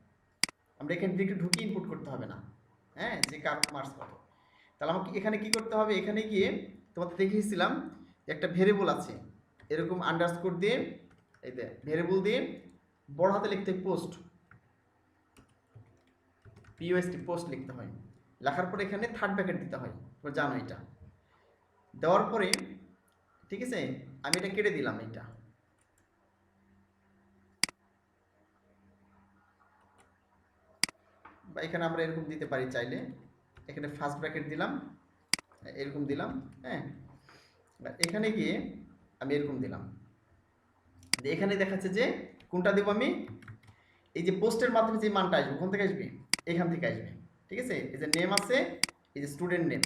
ডিরেক্টলি ঢুকে ইনপুট করতে হবে না, হ্যাঁ যে কার মার্কস কত। তাহলে আমাকে এখানে কি করতে হবে, এখানে গিয়ে তোমাদের দেখিয়েছিলাম একটা ভেরিয়েবল আছে, এরকম আন্ডারস্কোর দিয়ে, এই যে ভেরিয়েবল দিয়ে বড় হাতে লিখতে পোস্ট, পিওএসটি পোস্ট লিখতে হয়। লেখার পরে এখানে থার্ড ব্র্যাকেট দিতে হয়, তোমরা জানো এটা। দেওয়ার পরে ঠিক আছে, আমি এটা কেটে দিলাম, এটা বা এখানে আমরা এরকম দিতে পারি চাইলে, এখানে ফার্স্ট ব্র্যাকেট দিলাম, এরকম দিলাম, হ্যাঁ এখানে গিয়ে আমি এরকম দিলাম। এখানে দেখাচ্ছে যে কোনটা দেবো আমি, এই যে পোস্টের মাধ্যমে যে মানটা আসবে কোন থেকে আসবে, এখান থেকে আসবে, ঠিক আছে। এই যে নেম আছে, এই যে স্টুডেন্ট নেম,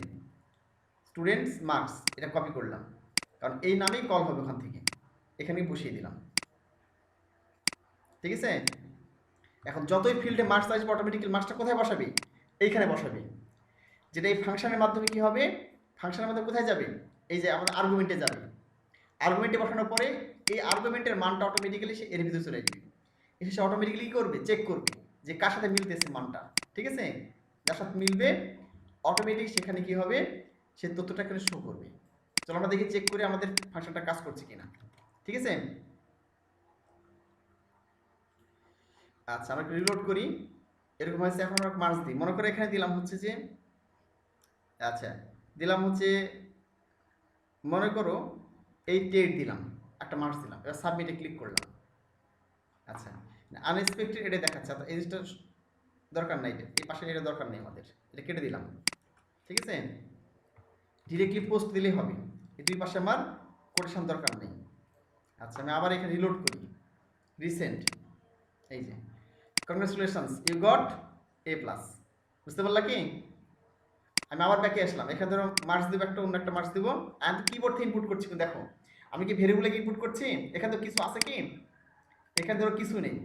স্টুডেন্টস মার্কস, এটা কপি করলাম, কারণ এই নামেই কল হবে ওখান থেকে, এখানে বসিয়ে দিলাম, ঠিক আছে। এখন যতই ফিল্ডে মার্কস আসবে অটোমেটিক্যালি মার্কসটা কোথায় বসাবে, এইখানে বসাবে, যেটা এই ফাংশনের মাধ্যমে কি হবে, ফাংশনের মাধ্যমে কোথায় যাবে, এই যে আমাদের আর্গুমেন্টে যাবে। আর্গুমেন্টে বসানোর পরে এই আর্গুমেন্টের মানটা অটোমেটিক্যালি সে এর ভিতরে চলে আসবে, এসে সে অটোমেটিক্যালি কী করবে, চেক করবে যে কার সাথে মিলতেছে মানটা, ঠিক আছে। যার সাথে মিলবে অটোমেটিক সেখানে কি হবে, সে তথ্যটা এখানে শো করবে। চলো আমরা দেখি চেক করে আমাদের ফাংশনটা কাজ করছে কিনা, ঠিক আছে। আচ্ছা আমরা রিলোড করি, এরকম হয়েছে। এখন আমরা মার্কস দিই, মনে করে এখানে দিলাম হচ্ছে যে, আচ্ছা দিলাম হচ্ছে, মনে করো এই 8 দিলাম, একটা মার্কস দিলাম, এবার সাবমিটে ক্লিক করলাম। আচ্ছা আনএক্সপেক্টেড এটা দেখাচ্ছে, এই জিনিসটা দরকার নাই, এটা এই পাশে এটা দরকার নেই আমাদের, এটা কেটে দিলাম, ঠিক আছে। ডিরেক্টলি পোস্ট দিলেই হবে, এই দুই পাশে আমার কোটেশন দরকার নেই। আচ্ছা আমি আবার এখানে রিলোড করি, রিসেন্ট, এই যে কংগ্রেচুলেশনস ইউ গট A+, বুঝতে পারলা কি। আমি আবার ব্যাকে আসলাম, এখানে ধরো মার্কস দেবো, একটা অন্য একটা মার্কস দেবো, আমি তো কিবোর্ড থেকে ইনপুট করছি, দেখো আমি কি ভেরিয়েবলে ইনপুট করছি, এখানে তো কিছু আছে কি, এখানে ধরো কিছু নেই,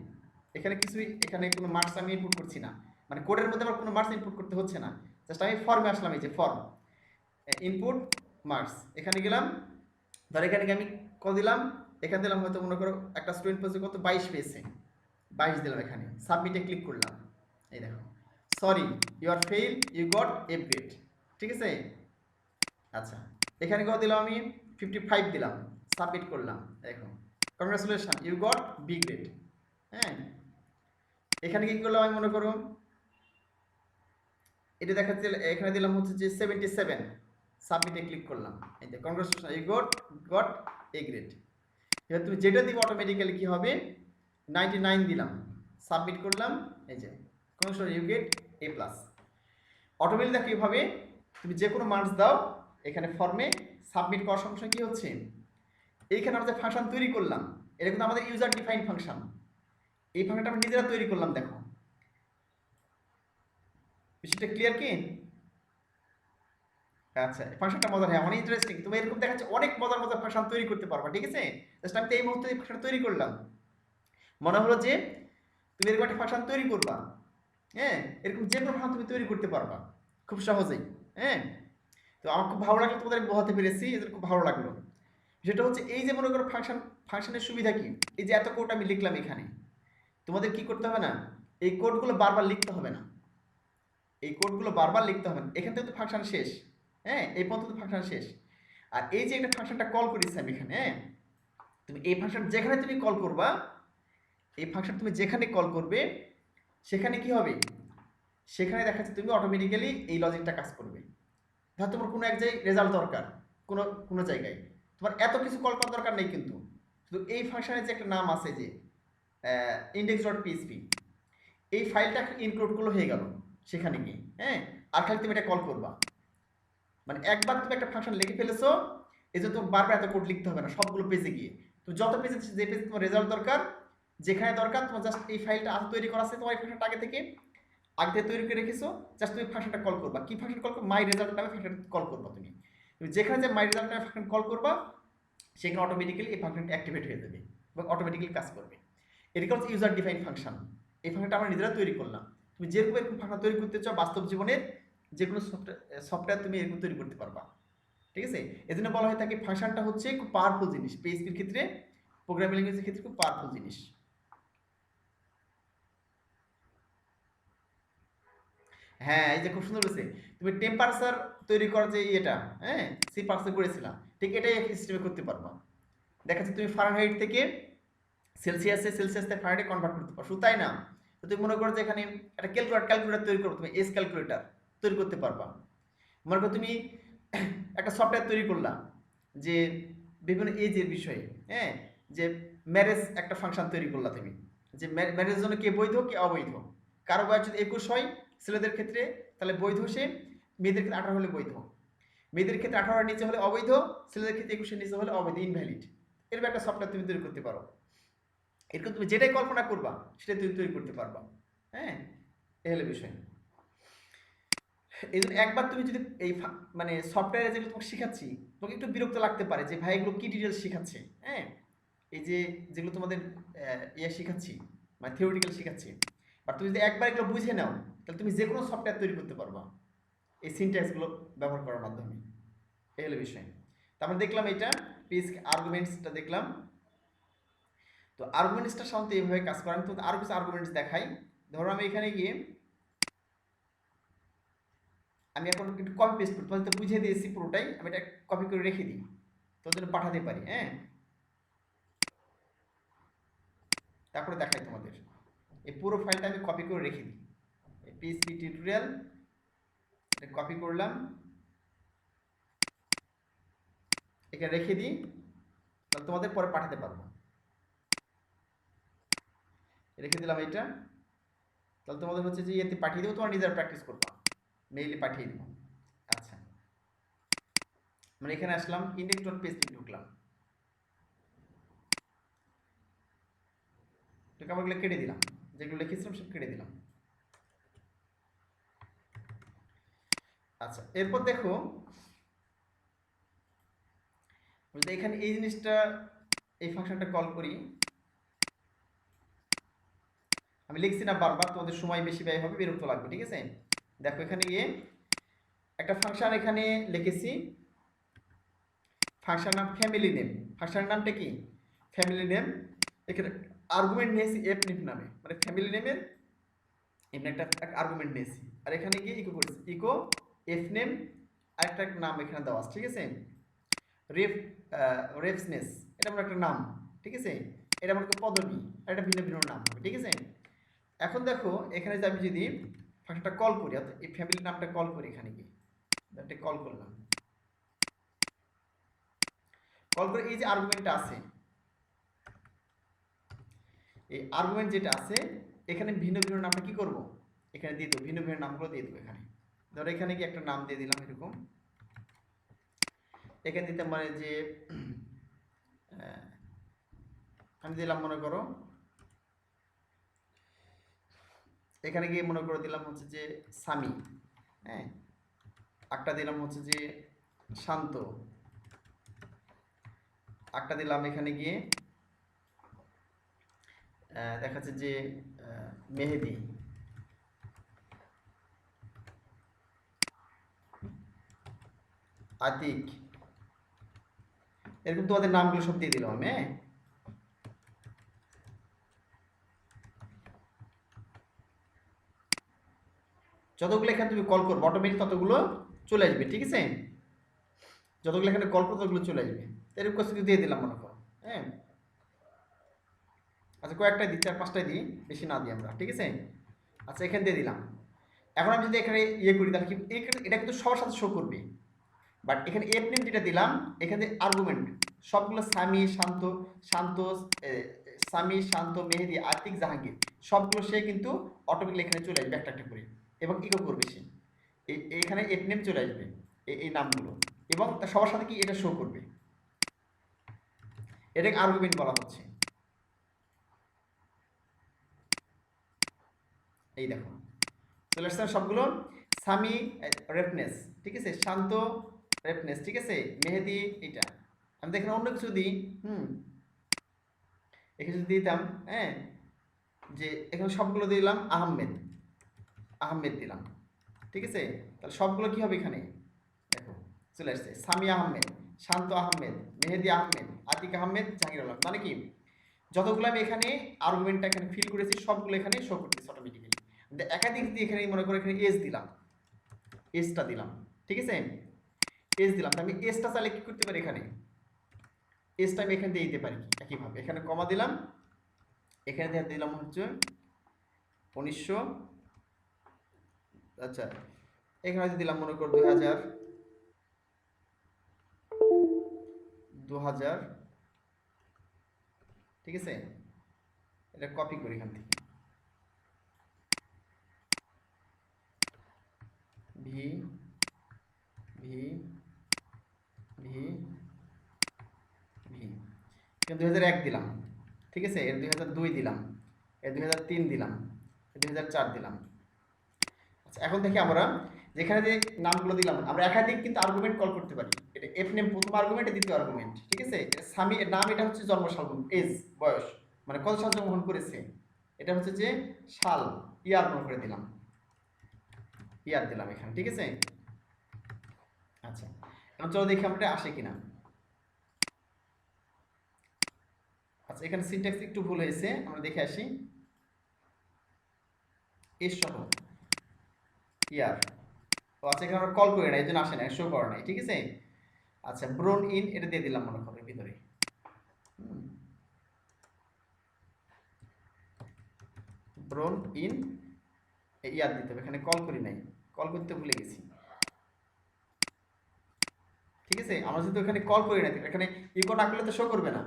এখানে কিছুই, এখানে কোনো মার্কস আমি ইনপুট করছি না, মানে কোডের মধ্যে আমার কোনো মার্কস ইনপুট করতে হচ্ছে না, জাস্ট আমি ফর্মে আসলাম, এই যে ফর্ম ইনপুট মার্কস, এখানে গেলাম, ধর এখানে আমি কল দিলাম, এখানে দিলাম হয়তো মনে করো একটা স্টুডেন্ট পেয়েছে কত 22 পেয়েছে, 22 দিলাম, এখানে সাবমিটে ক্লিক করলাম, এই দেখো sorry you are fail you got F grade, ঠিক আছে। আচ্ছা এখানে কত দিলাম আমি 55 দিলাম, সাবমিট করলাম, দেখো congratulation you got B grade, হ্যাঁ। এখানে কি করলাম আমি, মনে করো এটা দেখাচ্ছে, এখানে দিলাম হচ্ছে যে 77, সাবমিটে ক্লিক করলাম, এই যে congratulation you got A grade. এবার তুমি যেটা দিবে অটোমেটিক্যালি কি হবে, 99 দিলাম, সাবমিট করলাম, এই যে congratulation you get A+। Automatic দেখো এইভাবে তুমি যে কোনো মার্কস দাও, এখানে ফর্মে সাবমিট করার সঙ্গে সঙ্গে কী হচ্ছে, এইখানে আমরা যে ফাংশন তৈরি করলাম, এটা কিন্তু আমাদের ইউজার ডিফাইন ফাংশন, এই ফাংশনটা আমরা নিজেরা তৈরি করলাম, দেখো বিষয়টা ক্লিয়ার কি। আচ্ছা ফাংশনটা মজার, হ্যাঁ অনেক ইন্টারেস্টিং, তুমি এরকম দেখাচ্ছে অনেক মজার মজার ফাংশন তৈরি করতে পারবা, ঠিক আছে। জাস্ট আমি তো এই মুহূর্তে এই ফাংশন তৈরি করলাম, মনে হলো যে তুমি এরকম একটা ফাংশন তৈরি করবা, হ্যাঁ এরকম যে কোনো ফাংশন তুমি তৈরি করতে পারবা খুব সহজেই, হ্যাঁ। তো আমার খুব ভালো লাগলো, তোমাদের বোঝাতে পেরেছি, এদের খুব ভালো লাগলো। যেটা হচ্ছে এই যে মনে করো ফাংশনের সুবিধা কি, এই যে এত কোড আমি লিখলাম এখানে, তোমাদের কি করতে হবে না, এই কোডগুলো বারবার লিখতে হবে না, এই কোডগুলো বারবার লিখতে হবে না, এখান থেকে তো ফাংশন শেষ, হ্যাঁ এই পর্যন্ত ফাংশন শেষ। আর এই যে একটা ফাংশনটা কল করেছি আমি এখানে, হ্যাঁ তুমি এই ফাংশন যেখানে তুমি কল করবা, এই ফাংশন তুমি যেখানে কল করবে সেখানে কি হবে, সেখানে দেখা যাচ্ছে তুমি অটোমেটিক্যালি এই লজিকটা কাজ করবে। ধর তোমার কোনো এক জায়গায় রেজাল্ট দরকার, কোনো কোনো জায়গায় তোমার এত কিছু কল করার দরকার নেই, কিন্তু শুধু এই ফাংশনের যে একটা নাম আছে যে index.php, এই ফাইলটা ইনক্লুড করলে হয়ে গেল সেখানে গিয়ে। হ্যাঁ, আর খালি তুমি এটা কল করবা, মানে একবার তুমি একটা ফাংশন লিখে ফেলেছো, এই জন্য তোমার বারবার এত কোড লিখতে হবে না সবগুলো পেজে গিয়ে। তুমি যত পেজে, যে পেজে তোমার রেজাল্ট দরকার, যেখানে দরকার তোমার জাস্ট এই ফাইলটা তৈরি করা আছে, তোমার এই ফাংশনটা আগে থেকে তৈরি করে রেখেছো, জাস্ট তুমি ফাংশনটা কল করবা। কি ফাংশন কল করবা? মাই রেজাল্ট নামে ফাংশন কল করবা। তুমি তুমি যেখানে যে মাই রেজাল্ট নামে ফাংশন কল করবা, সেখানে অটোমেটিক্যালি এই ফাংশনটা অ্যাক্টিভেট হয়ে যাবে এবং অটোমেটিক্যালি কাজ করবে। এটা হচ্ছে ইউজার ডিফাইন ফাংশন। এই ফাংশনটা আমরা নিজেরা তৈরি করলাম। তুমি যেরকম এরকম ফাংশন তৈরি করতে চাও, বাস্তব জীবনের যে কোনো সফটওয়্যার তুমি এরকম তৈরি করতে পারবা। ঠিক আছে, এই জন্য বলা হয় থাকে ফাংশনটা হচ্ছে খুব পাওয়ারফুল জিনিস, পিএইচপির ক্ষেত্রে, প্রোগ্রামিং ল্যাঙ্গুয়েজের ক্ষেত্রে খুব পাওয়ারফুল জিনিস। হ্যাঁ, এই যে খুব সুন্দর বলেছে, তুমি টেম্পারেচার তৈরি করার যে এটা, হ্যাঁ সি পার্সে করেছিলাম, ঠিক এটাই একই সিস্টেমে করতে পারবা। দেখা যাচ্ছে তুমি ফারেনহাইট থেকে সেলসিয়াস থেকে ফারেনহাইটে কনভার্ট করতে পারো, শুধু তাই না, তো তুমি মনে করো যে এখানে একটা ক্যালকুলেটর তৈরি করো, তুমি এস ক্যালকুলেটর তৈরি করতে পারবা। মনে করো তুমি একটা সফটওয়্যার তৈরি করলা যে বিভিন্ন এজের বিষয়ে, হ্যাঁ, যে ম্যারেজ একটা ফাংশন তৈরি করলা তুমি, যে ম্যারেজের জন্য কে বৈধ কে অবৈধ। কারো বয়স যদি 21 হয় ছেলেদের ক্ষেত্রে, তাহলে বৈধ সে, মেয়েদের ক্ষেত্রে 18 হলে বৈধ, মেয়েদের ক্ষেত্রে 18 নিচে হলে অবৈধ, ছেলেদের ক্ষেত্রে 21 নিচে হলে অবৈধ, ইনভ্যালিড। এরকম একটা সফটওয়্যার তুমি তৈরি করতে পারো। এরকম তুমি যেটাই কল্পনা করবা সেটাই তুমি তৈরি করতে পারবা। হ্যাঁ, এই হলো বিষয়। এই জন্য একবার তুমি যদি এই মানে সফটওয়্যারে যেগুলো তোমাকে শেখাচ্ছি, তোমাকে একটু বিরক্ত লাগতে পারে যে ভাই এগুলো কি ডিটেলস শেখাচ্ছে। হ্যাঁ, এই যে যেগুলো তোমাদের শেখাচ্ছি, মানে থিওরিটিক্যাল শেখাচ্ছি, বাট তুমি যদি একবার এগুলো বুঝে নাও, তাহলে তুমি যে কোনো সফটওয়্যার তৈরি করতে পারবা এই সিনট্যাক্সগুলো ব্যবহার করার মাধ্যমে। এই হলো বিষয়। তারপর দেখলাম এটা পেজ আর্গুমেন্টসটা দেখলাম। তো আর্গুমেন্টসটা সাধারণত এইভাবে কাজ করে। আমি তো আরও কিছু আর্গুমেন্টস দেখাই। ধরো আমি এখানে গিয়ে আমি এখন একটু কপি পেস্ট করি, তোমাদের তো বুঝিয়ে দিয়েছি পুরোটাই, আমি এটা কপি করে রেখে দিই, তোর জন্য পাঠাতে পারি। হ্যাঁ, তারপরে দেখাই তোমাদের। এই পুরো ফাইলটা আমি কপি করে রেখে দিই, এই পিএইচপি টিউটোরিয়াল কপি করলাম, এখানে রেখে দিই, তাহলে তোমাদের পরে পাঠাতে পারবো। রেখে দিলাম এটা, তাহলে তোমাদের হচ্ছে যে ইয়েতে পাঠিয়ে দেবো, তোমার নিজের প্র্যাকটিস করবা, মেইলে পাঠিয়ে দেবো। আচ্ছা, মানে এখানে আসলাম, index.php ঢুকলাম, এগুলো কেটে দিলাম, যেগুলো লিখেছিলাম সব কেটে দিলাম। আচ্ছা, এরপর দেখো এখানে এই জিনিসটা, এই ফাংশনটা কল করি, আমি লিখছি না বারবার, তোমাদের সময় বেশি ব্যয় হবে, বিরক্ত লাগবে। ঠিক আছে, দেখো এখানে গিয়ে একটা ফাংশন এখানে লিখেছি, ফাংশন নাম ফ্যামিলি নেম। ফাংশনের নামটা কি? Family name. এখানে আর্গুমেন্ট নিয়েছি এফ নেম নামে, মানে ফ্যামিলি নেমের এমনি একটা আর্গুমেন্ট নিয়েছি, আর এখানে গিয়ে ইকো করেছি, ইকো এফ নেম, আরেকটা নাম এখানে দেওয়া আছে। ঠিক আছে, রেফসনেস, এটা আমার একটা নাম। ঠিক আছে, এটা আমার একটা পদবি, আর এটা ভিন্ন ভিন্ন নাম হবে। ঠিক আছে, এখন দেখো এখানে যে আমি যদি ফাংশনটা কল করি, অর্থাৎ এই ফ্যামিলি নামটা কল করি, এখানে গিয়ে এটা কল করলাম, কল করে এই যে আর্গুমেন্টটা আছে, এই আর্গুমেন্ট যেটা আছে এখানে ভিন্ন ভিন্ন নামটা কি করব, এখানে দিয়ে দেবো, ভিন্ন ভিন্ন নামগুলো দিয়ে দেবো। এখানে ধরো এখানে কি একটা নাম দিয়ে দিলাম এরকম, এখানে দিতাম মানে যে আমি দিলাম মনে করো, এখানে গিয়ে মনে করে দিলাম হচ্ছে যে সামি, হ্যাঁ, একটা দিলাম হচ্ছে যে শান্ত, একটা দিলাম এখানে গিয়ে দেখাচ্ছে যে মেহেদি, আতিক, এরকম তোমাদের নামগুলো সব দিয়ে দিলাম আমি। হ্যাঁ, যতগুলো এখানে তুমি কল করবো অটোমেটিক ততগুলো চলে আসবে। ঠিক আছে, যতগুলো এখানে কল করবো ততগুলো চলে আসবে। এরকম কিছু দিয়ে দিলাম মনে করো। হ্যাঁ, আচ্ছা কয়েকটা দিই, 4-5টাই দিই, বেশি না দিই আমরা। ঠিক আছে, আচ্ছা এখানে দিয়ে দিলাম, এখন আমি যদি এখানে ইয়ে করি তাহলে কি এটা কিন্তু সবার সাথে শো করবে, বাট এখানে এফ নেম যেটা দিলাম এখানে আর্গুমেন্ট সবগুলো সামি, শান্ত, শান্ত, সামি, শান্ত, মেহেদি, আতিক, জাহাঙ্গীর সবগুলো সে কিন্তু অটোমেটিক্যালি এখানে চলে আসবে একটা একটা করে, এবং ইকো করবে সে এখানে এফ নেম চলে আসবে এই নামগুলো, এবং তার সবার সাথে কি এটা শো করবে, এটাকে আর্গুমেন্ট বলা হচ্ছে। এই দেখো চলে আসছে সবগুলো। সামি রেফনেস, ঠিক আছে, শান্ত রেফনেস, ঠিক আছে, মেহেদি এটা। আমি দেখেন অন্য কিছু দিই, এখানে যদি দিতাম, হ্যাঁ, যে এখানে সবগুলো দিলাম আহমেদ, আহমেদ দিলাম, ঠিক আছে, তাহলে সবগুলো কি হবে এখানে দেখো চলে আসছে সামি আহমেদ, শান্ত আহমেদ, মেহেদি আহমেদ, আতিক আহমেদ, জাহাঙ্গীর আলম, মানে কি যতগুলো আমি এখানে আর্গুমেন্টটা এখানে ফিল করেছি সবগুলো এখানে শো করতেছে অটোমেটিক্যালি। একাধিক দিয়ে এখানে মনে করো এখানে এস দিলাম, এসটা দিলাম, ঠিক আছে, এস দিলাম, আমি এসটা চাইলে কি করতে পারি এখানে এসটা আমি এখানে দিয়ে দিতে পারি একইভাবে, এখানে কমা দিলাম, এখানে দিলাম হচ্ছে 1900, আচ্ছা এখানে হয়তো দিলাম মনে করো 2000, ঠিক আছে, এটা কপি করি এখান থেকে, ভি ভি ভি ভি 2001 দিলাম, ঠিক আছে, এর 2002 দিলাম, এর 2003 দিলাম, এর 2004 দিলাম। আচ্ছা এখন দেখি আমরা যেখানে যে নামগুলো দিলাম আমরা একাধিক কিন্তু আর্গুমেন্ট কল করতে পারি। এটা এফ নেম প্রথম আর্গুমেন্ট, দ্বিতীয় আর্গুমেন্ট, ঠিক আছে, এটা স্বামী এর নাম, এটা হচ্ছে জন্মসাল, এজ বয়স, মানে কত সাল জন্মগ্রহণ করেছে, এটা হচ্ছে যে সাল, ইয়ার মনে করে দিলাম, ইয়ার দিলাম এখানে, ঠিক আছে। আচ্ছা এখন চলো দেখি আমরা আসে কিনা। আচ্ছা এখানে সিনট্যাক্স একটু ভুল হয়েছে, আমরা দেখে আসি, এর সহ ইয়ার, ও আচ্ছা এখানে আমরা কল করি না এই জন্য আসে না, শো করে নাই, ঠিক আছে। আচ্ছা ব্রোন ইন এটা দিয়ে দিলাম মনে করো ভিতরে, ব্রোন ইন ইয়ার দিতে হবে, এখানে কল করি নাই, কল করতে ভুলে গেছি, ঠিক আছে, আমরা যদি এখানে কল করি না এখানে ইকো না করলে তো শো করবে না,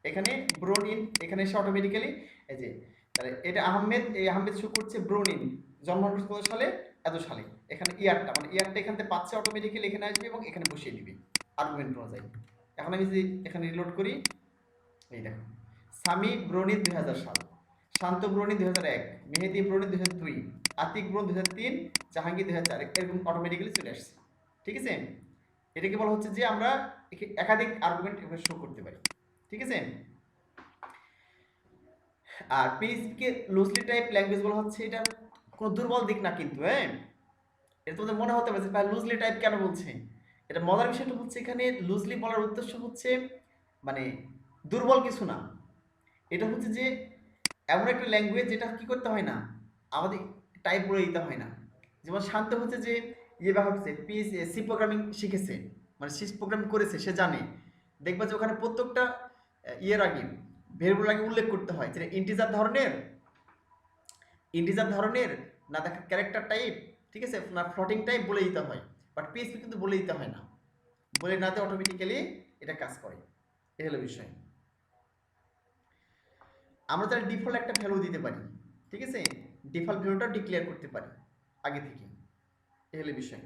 এখানে ব্রোন ইন এখানে এসে অটোমেটিক্যালি এই যে তাহলে এটা আহমেদ, এই আহমেদ শো করছে ব্রোন ইন, জন্মগ্রহণ করছে কত সালে, এত সালে, এখানে ইয়ারটা মানে ইয়ারটা এখান থেকে পাচ্ছে অটোমেটিক্যালি এখানে আসবে এবং এখানে বসিয়ে দিবে আর্গুমেন্ট অনুযায়ী। এখন আমি যদি এখানে রিলোড করি, এই দেখো সামি ব্রোনি 2000 সাল, শান্ত ব্রোনি 2001, মেহেদি ব্রোনি 2002, আতিক ব্রোন 2003, জাহাঙ্গীর 2004, এরকম অটোমেটিক্যালি চলে আসছে, ঠিক আছে। এটাকে বলা হচ্ছে যে আমরা একাধিক আর্গুমেন্ট এভাবে শো করতে পারি, ঠিক আছে। আর পিএইচপি কে লুজলি টাইপ ল্যাঙ্গুয়েজ বলা হচ্ছে, এটা কোনো দুর্বল দিক না কিন্তু, হ্যাঁ, এটা তোমাদের মনে হতে পারে যে লুজলি টাইপ কেন বলছে, এটা মজার বিষয়টা হচ্ছে এখানে লুজলি বলার উদ্দেশ্য হচ্ছে মানে দুর্বল কিছু না, এটা হচ্ছে যে এমন একটা ল্যাঙ্গুয়েজ যেটা কি করতে হয় না আমাদের টাইপ করে দিতে হয় না। যেমন শান্ত হচ্ছে যে ইয়ে ব্যবহার করছে সি প্রোগ্রামিং শিখেছে, মানে সি প্রোগ্রামিং করেছে, সে জানে, দেখবা যে ওখানে প্রত্যেকটা ইয়ের আগে ভেরিয়েবল আগে উল্লেখ করতে হয় যেটা ইন্টিজার ধরনের না দেখা ক্যারেক্টার টাইপ, ঠিক আছে, না ফ্লোটিং টাইপ বলে দিতে হয়, বাট পিএইচপি কিন্তু বলে দিতে হয় না, বলে না দিয়ে অটোমেটিক্যালি এটা কাজ করে, এই হলো বিষয়। আমরা তাহলে ডিফল্ট একটা ভ্যালু দিতে পারি, ঠিক আছে, ডিফল্ট ভ্যালুটা ডিক্লেয়ার করতে পারি আগে থেকে, এই হলো বিষয়।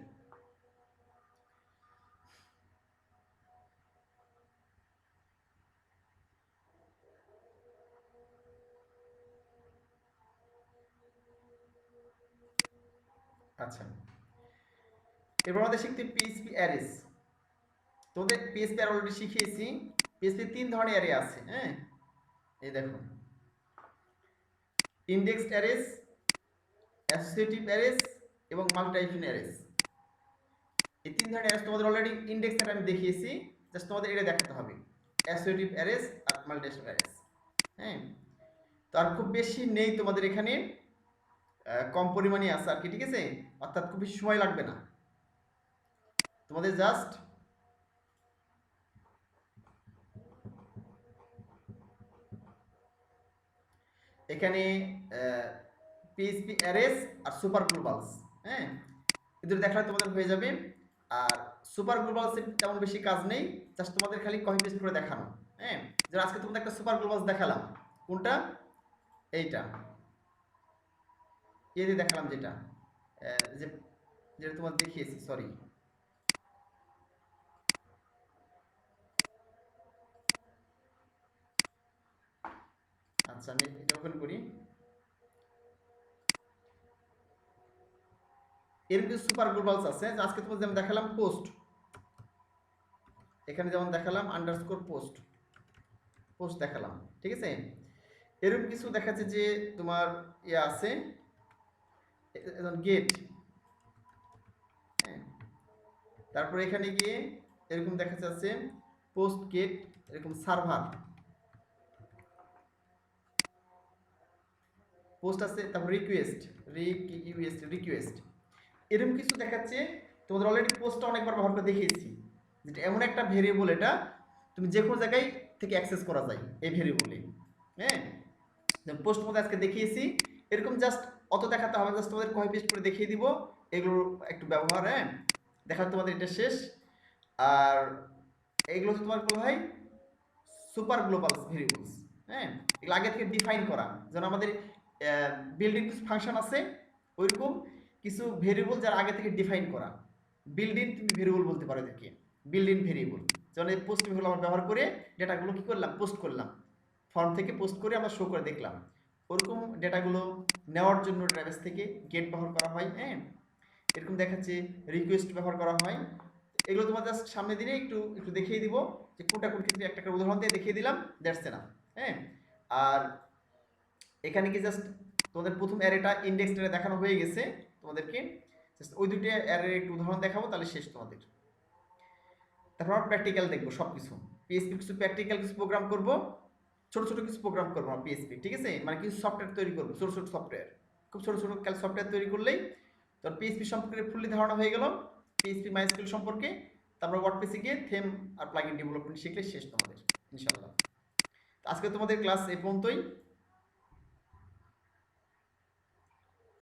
আচ্ছা এবার আমাদের শিখতে পিএইচপি অ্যারেস, তোদের পিএইচপি আর অলরেডি শিখিয়েছি, পিএইচপি 3 ধরনের অ্যারে আছে, হ্যাঁ, এই দেখো ইন্ডেক্সড অ্যারেস, অ্যাসোসিয়েটিভ অ্যারেস এবং মাল্টিটাইপন অ্যারেস। এই 3 ধরনের অ্যারেস তোমাদের অলরেডি ইন্ডেক্স অ্যারে আমি দেখিয়েছি, জাস্ট তোমাদের এটা দেখাতে হবে অ্যাসোসিয়েটিভ অ্যারেস আর মাল্টিটাইপন অ্যারেস, হ্যাঁ। তো আর খুব বেশি নেই তোমাদের এখানে, কম পরিমাণে আছে আর কি, ঠিক আছে, অর্থাৎ খুব বেশি সময় লাগবে না তোমাদের, জাস্ট এখানে পিএইচপি অ্যারেস আর সুপার গ্লোবালস, হ্যাঁ, এই দুটো দেখলে তোমাদের হয়ে যাবে। আর সুপার গ্লোবালসের তেমন বেশি কাজ নেই, জাস্ট তোমাদের খালি কপি পেস্ট করে দেখানো। হ্যাঁ, যেমন আজকে তোমাদের একটা সুপার গ্লোবালস দেখালাম, কোনটা? এইটা, এই যে দেখালাম যেটা, যে যেটা তোমার দেখিয়েছি, সরি। আচ্ছা, আমি এটা ওপেন করি। এর কিছু সুপার গ্লোবালস আছে, আজকে তোমাদের যেমন দেখালাম পোস্ট, এখানে যেমন দেখালাম আন্ডারস্কোর পোস্ট, পোস্ট দেখালাম, ঠিক আছে। এরকম কিছু দেখাচ্ছে যে তোমার ইয়ে আছে গেট, হ্যাঁ, তারপরে এখানে গিয়ে এরকম দেখা যাচ্ছে পোস্ট গেট, এরকম সার্ভার পোস্ট আছে, তারপর রিকোয়েস্ট, রিকোয়েস্ট, এরকম কিছু দেখাচ্ছে। তোমাদের অলরেডি পোস্টটা অনেকবার ব্যবহার করে দেখিয়েছি, যেটা এমন একটা ভেরিয়েবল, এটা তুমি যে কোনো জায়গায় থেকে অ্যাক্সেস করা যায় এই ভেরিয়েবলে। হ্যাঁ, পোস্ট মধ্যে আজকে দেখিয়েছি, এরকম জাস্ট অত দেখাতে হবে, জাস্ট তোমাদের কপি পেস্ট করে দেখিয়ে দিব এগুলোর একটু ব্যবহার। হ্যাঁ, দেখা তোমাদের এটা শেষ। আর এগুলো হচ্ছে তোমার বলা হয় সুপার গ্লোবাল ভেরিয়েবলস। হ্যাঁ, এগুলো আগে থেকে ডিফাইন করা, যেন আমাদের বিল্ডিং কিছু ফাংশন আছে, ওইরকম কিছু ভেরিয়েবল যারা আগে থেকে ডিফাইন করা। বিল্ডিং তুমি ভেরিয়েবল বলতে পারো এদেরকে, বিল্ডিং ভেরিয়েবল। যেমন এই পোস্ট ভেরিয়েবল আমরা ব্যবহার করে ডেটাগুলো কী করলাম, পোস্ট করলাম, ফর্ম থেকে পোস্ট করে আমরা শো করে দেখলাম। ওরকম ডেটাগুলো নেওয়ার জন্য ডেটাবেস থেকে গেট ব্যবহার করা হয়। হ্যাঁ, এরকম দেখাচ্ছে রিকোয়েস্ট ব্যবহার করা হয়। এগুলো তোমার জাস্ট সামনে দিনে একটু একটু দেখিয়ে দিব যে কোনটা কোন ক্ষেত্রে একটা উদাহরণ দিয়ে দেখিয়ে দিলাম, দ্যাটস এনাফ। হ্যাঁ, আর এখানে কি জাস্ট তোমাদের প্রথম অ্যারেটা ইন্ডেক্স অ্যারে দেখানো হয়ে গেছে তোমাদেরকে, জাস্ট ওই দুটো অ্যারের একটু উদাহরণ দেখাবো, তাহলে শেষ তোমাদের। তারপর আমরা প্র্যাকটিক্যাল দেখবো সব কিছু, পিএসপি কিছু প্র্যাকটিক্যাল কিছু প্রোগ্রাম করব, ছোট ছোট কিছু প্রোগ্রাম করবো আমরা পিএসপি, ঠিক আছে, মানে কিছু সফটওয়্যার তৈরি করবো, ছোট ছোট সফটওয়্যার, খুব ছোট ছোট সফটওয়্যার তৈরি করলেই তোর পিএসপি সম্পর্কে ফুললি ধারণা হয়ে গেল, পিএসপি মাইস্কুল সম্পর্কে। তারপর ওয়ার্ডপ্রেসে গিয়ে থেম আর প্লাগইন ডেভেলপমেন্ট শিখলে শেষ তোমাদের ইনশাআল্লাহ। আজকে তোমাদের ক্লাস এই পর্যন্তই।